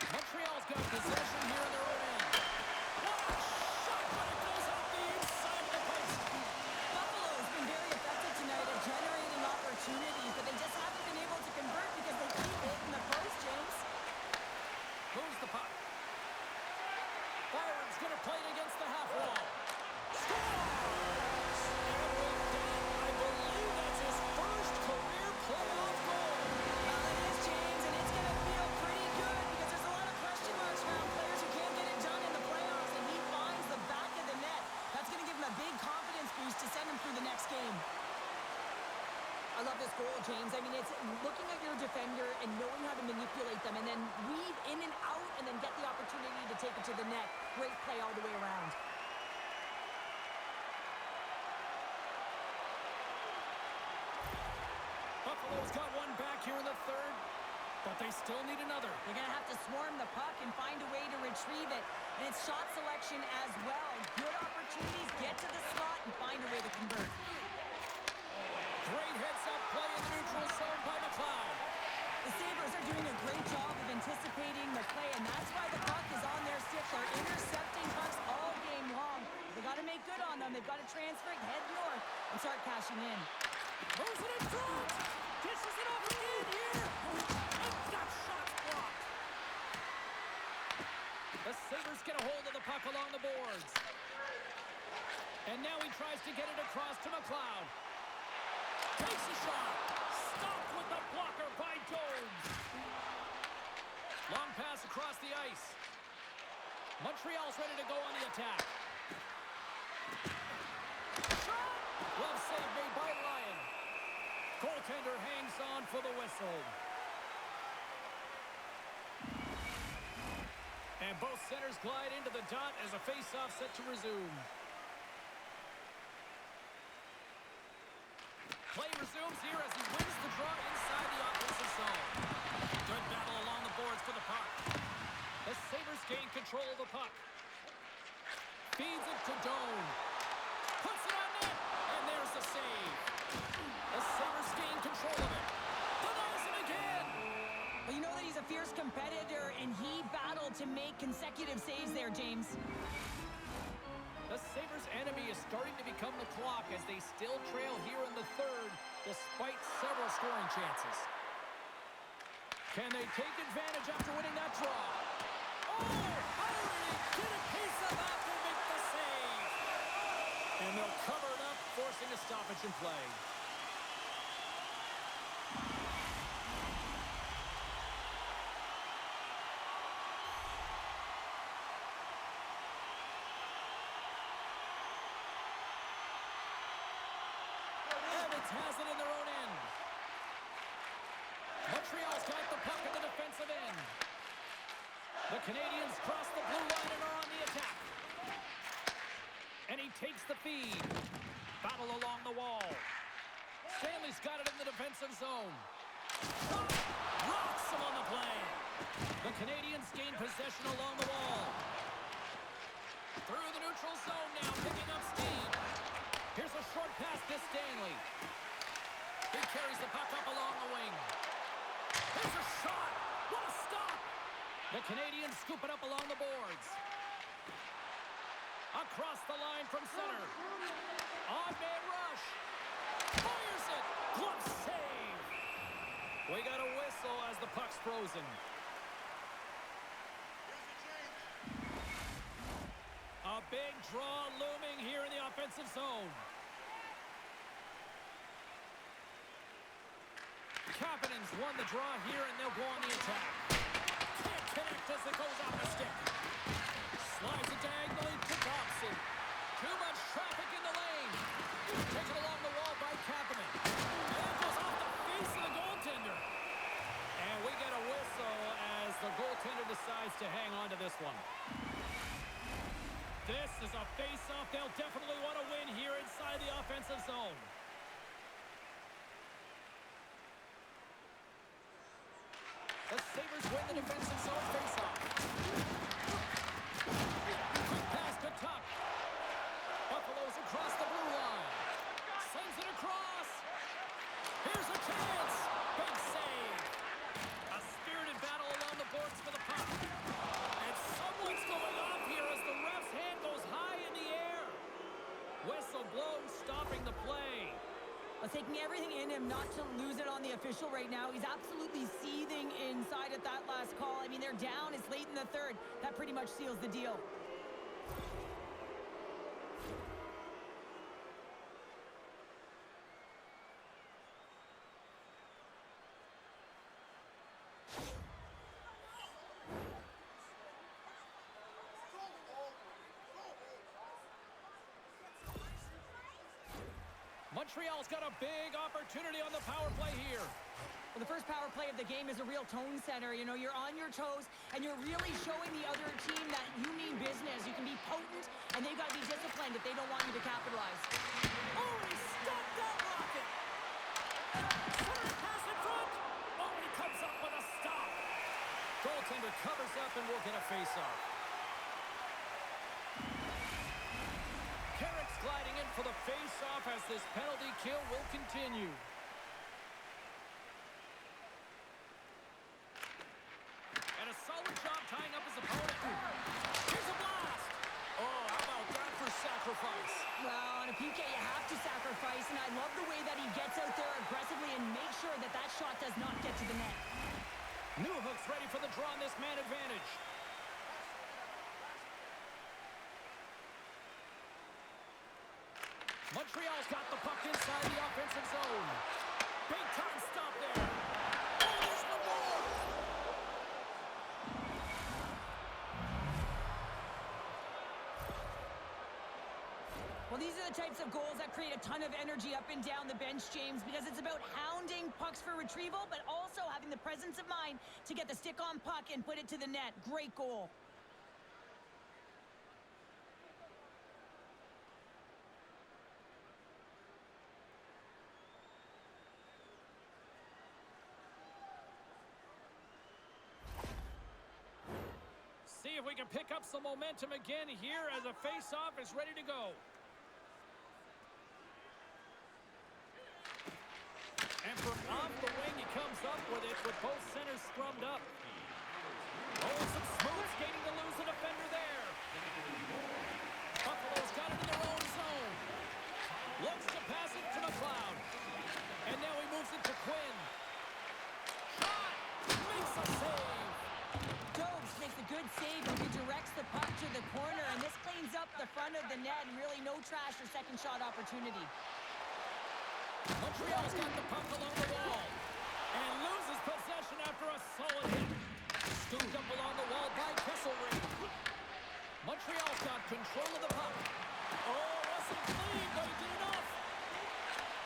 Montreal's got possession here in their own end. What a shot, but it goes off the inside of the post. Buffalo's been very effective tonight at generating opportunities, but they just haven't been able to convert because they keep hitting the post, James. Moves the puck. Byron's going to play it against the half wall. Scores! And with that, I believe that's his first career playoff goal. Well, it is, James, and it's going to feel pretty good because there's a lot of question marks around players who can't get it done in the playoffs, and he finds the back of the net. That's going to give him a big confidence boost to send him through the next game. I love this goal, James. I mean, it's looking at your defender and knowing how to manipulate them and then weave in and out and then get the opportunity to take it to the net. Great play all the way around. Buffalo's got one back here in the third, but they still need another. They're going to have to swarm the puck and find a way to retrieve it. And it's shot selection as well. Good opportunities, get to the slot and find a way to convert. Great heads-up play in the neutral zone by McLeod. The Sabres are doing a great job of anticipating the play, and that's why the puck is on their stick. They're intercepting pucks all game long. They've got to make good on them. They've got to transfer it, head north, and start cashing in. Moves it in front. Dishes it off again here. And that shot's blocked. The Sabres get a hold of the puck along the boards. And now he tries to get it across to McLeod. Takes a shot. Stopped with the blocker by Jones. Long pass across the ice. Montreal's ready to go on the attack. Shot! Glove save made by Ryan. Goaltender hangs on for the whistle. And both centers glide into the dot as a face-off set to resume. Play resumes here as he wins the draw inside the offensive zone. Good battle along the boards for the puck. The Sabres gain control of the puck. Feeds it to Doan. Puts it on net, and there's the save. The Sabres gain control of it. Denies him again. Well, you know that he's a fierce competitor, and he battled to make consecutive saves there, James. The Sabres' enemy is starting to become the clock as they still trail here in the third, despite several scoring chances. Can they take advantage after winning that draw? Oh! How did he get a piece of that to make the save? And they'll cover it up, forcing a stoppage in play. Has it in their own end. Montreal's got the puck at the defensive end. The Canadiens cross the blue line and are on the attack. And he takes the feed. Battle along the wall. Stanley's got it in the defensive zone. Rocks him on the play. The Canadiens gain possession along the wall. Through the neutral zone now, picking up speed. Here's a short pass to Stanley. He carries the puck up along the wing. Here's a shot. What a stop. The Canadiens scoop it up along the boards. Across the line from center. On-man rush. Fires it. Glove save. We got a whistle as the puck's frozen. A big draw looming here in the offensive zone. Kapanen's won the draw here, and they'll go on the attack. Can't connect as it goes off the stick. Slides it diagonally to Dobson. Too much traffic in the lane. Taken along the wall by Kapanen. And that goes off the face of the goaltender. And we get a whistle as the goaltender decides to hang on to this one. This is a face-off they'll definitely want to win here inside the offensive zone. The Sabres win the defensive zone face-off. Quick pass to Tuck. Buffalo's across the blue line. Sends it across. Here's a chance. Big save. A spirited battle along the boards for the puck. And someone's going off here as the ref's hand goes high in the air. Whistle blown, stopping the play. Taking everything in him not to lose it on the official right now. He's absolutely seething inside at that last call. I mean, they're down. It's late in the third. That pretty much seals the deal. Montreal's got a big opportunity on the power play here. Well, the first power play of the game is a real tone setter. You know, you're on your toes, and you're really showing the other team that you mean business. You can be potent, and they've got to be disciplined if they don't want you to capitalize. Oh, he stopped that rocket! Center pass in front! Oh, he comes up with a stop! Goaltender covers up and will get a face-off. Carrick's gliding in for the face-off as this penalty kill will continue. And a solid job tying up his opponent. Here's a blast! Oh, how about that for sacrifice? Well, on a PK, you have to sacrifice, and I love the way that he gets out there aggressively and makes sure that that shot does not get to the net. Newhook's ready for the draw on this man advantage. Montreal's got the puck inside the offensive zone. Big time stop there. Oh, there's one more. Well, these are the types of goals that create a ton of energy up and down the bench, James, because it's about hounding pucks for retrieval, but also having the presence of mind to get the stick on puck and put it to the net. Great goal. See if we can pick up some momentum again here as a face-off is ready to go. And from off the wing, he comes up with it with both centers scrummed up. Oh, some smooth skating to lose a defender there. Buffalo's got it in their own zone. Looks to pass it to McLeod. And now he moves it to Quinn. Shot! Makes a save. Dobes makes a good save and redirects the puck to the corner, and this cleans up the front of the net and really no trash or second shot opportunity. Montreal's got the puck along the wall and loses possession after a solid hit. Scooped up along the wall by Kesselring. Montreal's got control of the puck. Oh, wasn't clean, but he did enough.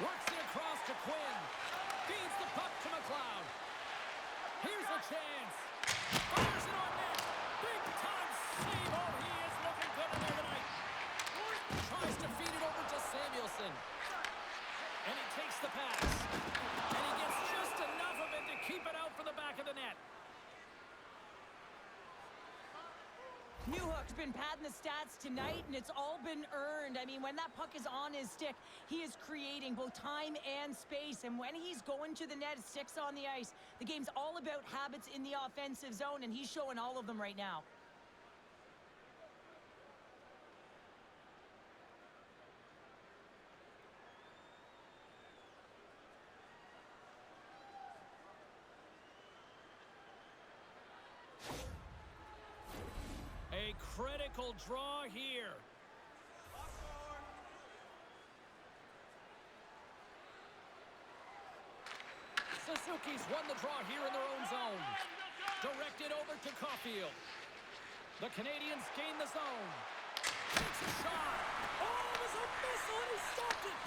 Works it across to Quinn. Feeds the puck to McLeod. Here's a chance. Fires it on net. Big time save. Oh, he is looking good in there tonight. Tries to feed it over to Samuelson. And he takes the pass. And he gets just enough of it to keep it out for the back of the net. Newhook's been padding the stats tonight, and it's all been earned. I mean, when that puck is on his stick, he is creating both time and space. And when he's going to the net, sticks on the ice, the game's all about habits in the offensive zone, and he's showing all of them right now. A critical draw here. Suzuki's won the draw here in their own zone. Directed over to Caulfield. The Canadiens gain the zone. Takes a shot. Oh, it was a missile and he stopped it.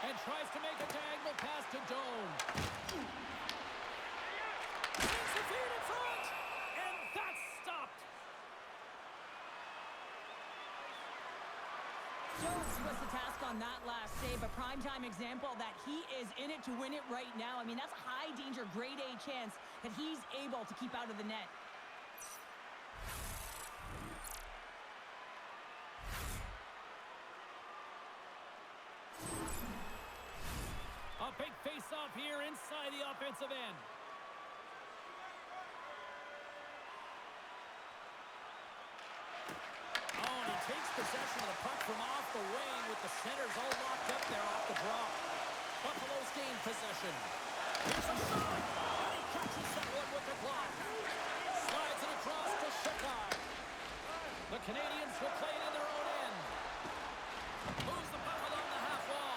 And tries to make a diagonal pass to Dome. Takes the feed in front. And that's stopped. Jones was the task on that last save, a primetime example that he is in it to win it right now. I mean, that's a high-danger, grade-A chance that he's able to keep out of the net. A big face-off here inside the offensive end. Oh, and he takes possession of the puck from off the wing with the centers all locked up there off the drop. Buffalo's gained possession. Here's a shot. And he catches that one with the glove. Slides it across to Shikai. The Canadiens will play it in their own end. Moves the puck along the half wall.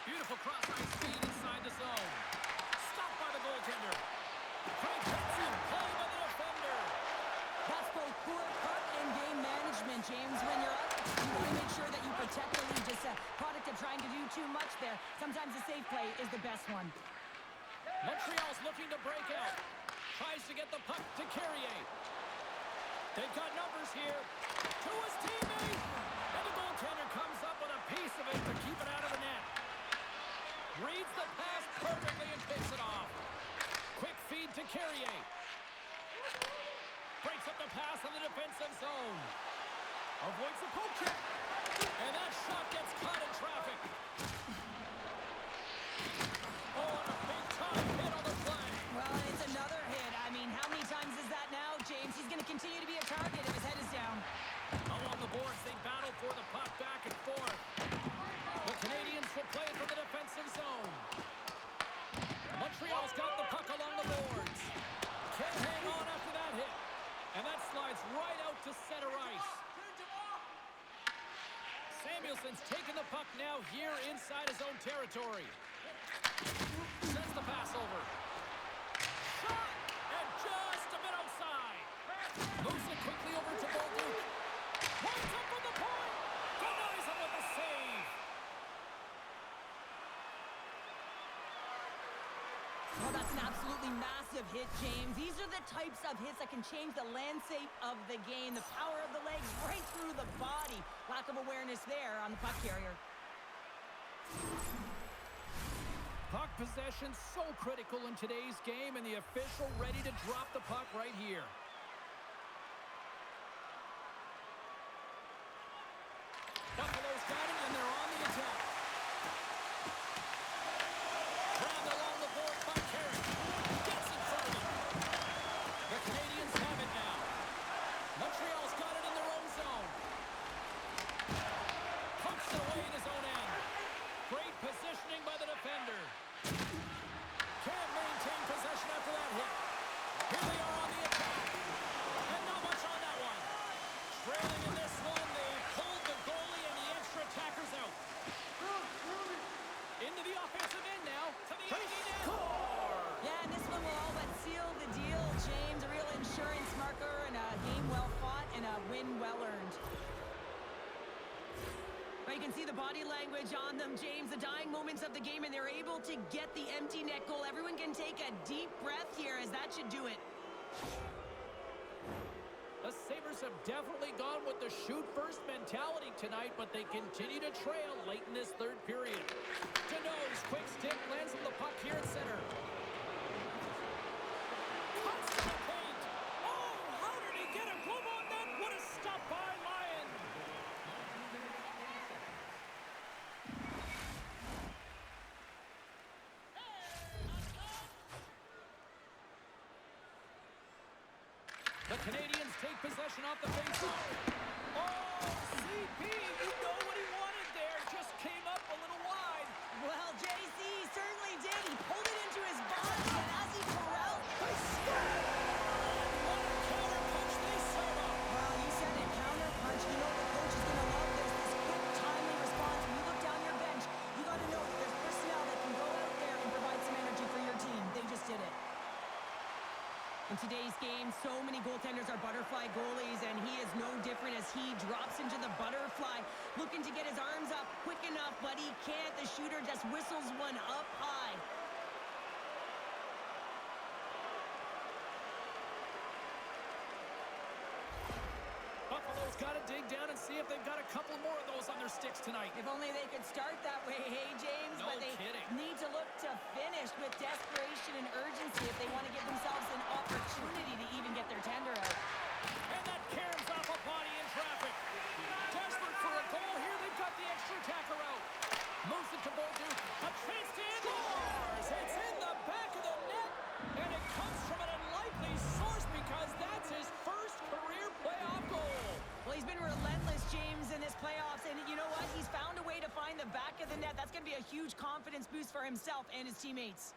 Beautiful cross-ice speed inside the zone. Stopped by the goaltender. Craig Hudson, pulled by the defender. That's both poor puck and game management, James. When you're up, you want to make sure that you protect the lead. Just a product of trying to do too much there. Sometimes the safe play is the best one. Montreal's looking to break out. Tries to get the puck to Carrier. They've got numbers here. To his teammate. And the goaltender comes up with a piece of it to keep it out of the net. Reads the pass perfectly and picks it off. Quick feed to Carrier. Breaks up the pass in the defensive zone. Avoids the poke check. And that shot gets caught in traffic. Oh, and a big-time hit on the play. Well, it's another hit. I mean, how many times is that now, James? He's going to continue to be a target if his head is down. Along the boards, they battle for the puck back and forth. The Canadiens will play it from the defensive zone. Montreal's got the puck along the boards. Can't hang on after that hit. And that slides right out to center ice. Samuelson's taking the puck now here inside his own territory. Sends the pass over. Shot! And just a bit outside. Moves it quickly over to Bolduc. Winds up from the point. Denies him with the save. Well, that's an absolutely massive hit, James. These are the types of hits that can change the landscape of the game. The power of the legs right through the body. Lack of awareness there on the puck carrier. Puck possession so critical in today's game, and the official ready to drop the puck right here. Buffalo's got it, and they're on the attack. Grabbed along the board by Carey. Gets in front of him. The Canadiens have it now. Montreal's got it in their own zone. Pumps it away in his own end. Great positioning by the defender. Can't maintain possession after that hit. Here they are on the attack. And not much on that one. Trailing in this one, they pulled the goalie and the extra attackers out. Into the offensive end now. To the empty net. Score! Yeah, and this one will all but seal the deal, James. A real insurance marker and a game well fought and a win well earned. But you can see the body language on them, James. The dying moments of the game, and they're able to get the empty net goal. Everyone can take a deep breath here, as that should do it. The Sabres have definitely gone with the shoot-first mentality tonight, but they continue to trail late in this third period. Deneau's quick stick lands on the puck here at center. Cuts to the paint. Oh, how did he get a glove on that? What a stop by Lyon. The Canadiens take possession off the faceoff. Oh, CP, you know what he wanted there. Just came up a little wide. Well, JC certainly did. He pulled it into his body, and as he corralled, They score! What a counter punch they set up. well, you said it, counter punch. You know the coach is going to love this. This quick, timely response. When you look down your bench, you got to know that there's personnel that can go out there and provide some energy for your team. They just did it. In today's game, so many goaltenders are butterfly goalies, and he is no different as he drops into the butterfly, looking to get his arms up quick enough, but he can't. The shooter just whistles one up high. Buffalo's got to dig down and see if they've got a couple more of those on their sticks tonight. If only they could start that way, hey, James? No But they kidding. need to look to finish with desperation and urgency if they want to give themselves an opportunity to even get their tender out. And that caroms off a body in traffic. Desperate for a goal here. They've got the extra attacker out. Moves it to Bolduc. A chance to end. Scores! It's in the back of the net. And it comes from an unlikely source because that's his first career playoff goal. Well, he's been relentless, James, in this playoffs, and you know what? He's found a way to find the back of the net. That's going to be a huge confidence boost for himself and his teammates.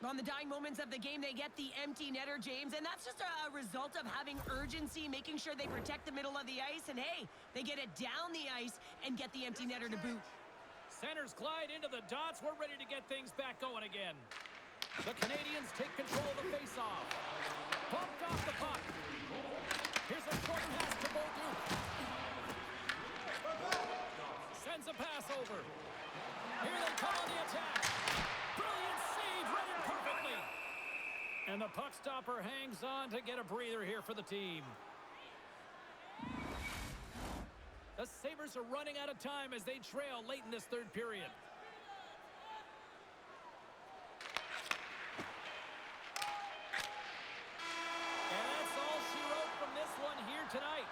On the dying moments of the game, they get the empty netter, James, and that's just a result of having urgency, making sure they protect the middle of the ice, and hey, they get it down the ice and get the empty netter to boot. Centers glide into the dots. We're ready to get things back going again. The Canadiens take control of the faceoff. Bumped off the puck. Here's a short pass to Bolduc. Sends a pass over. Here they come on the attack. Brilliant save, read it perfectly. And the puck stopper hangs on to get a breather here for the team. The Sabres are running out of time as they trail late in this third period. And that's all she wrote from this one here tonight.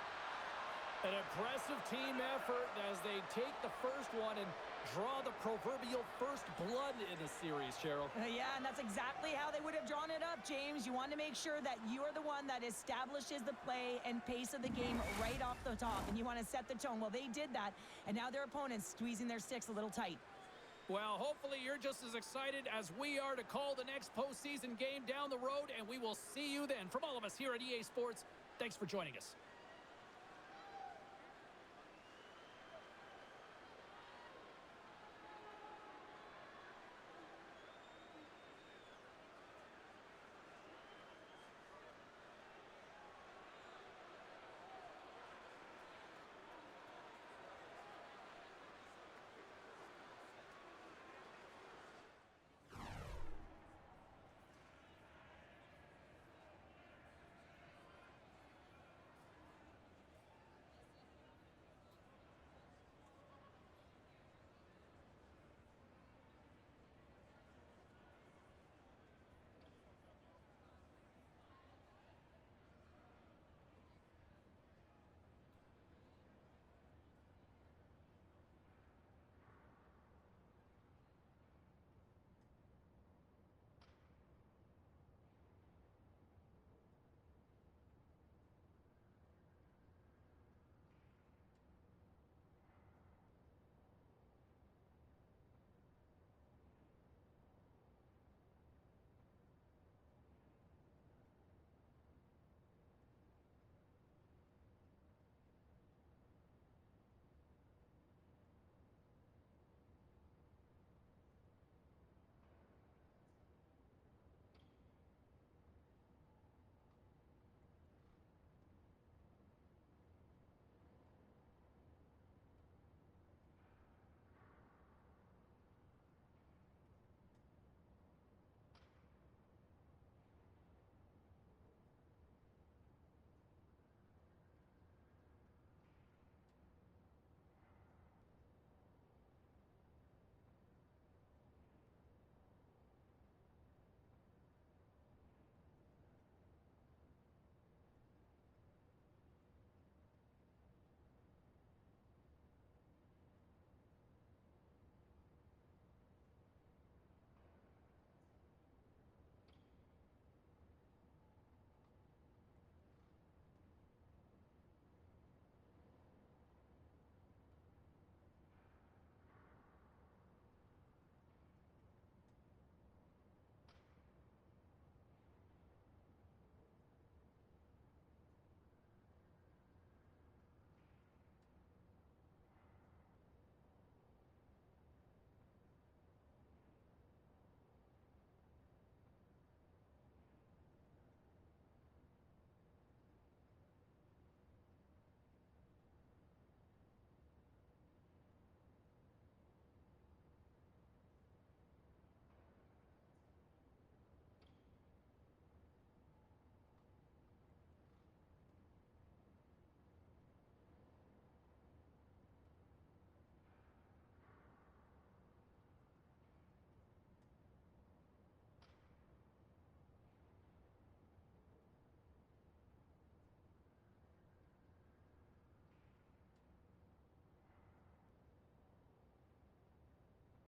An impressive team effort as they take the first one and draw the proverbial first blood in the series, Cheryl. Yeah, and that's exactly how they would have drawn it up, James. You want to make sure that you're the one that establishes the play and pace of the game right off the top, and you want to set the tone. Well, they did that, and now their opponents squeezing their sticks a little tight. Well, hopefully you're just as excited as we are to call the next postseason game down the road, and we will see you then. From all of us here at EA Sports, thanks for joining us.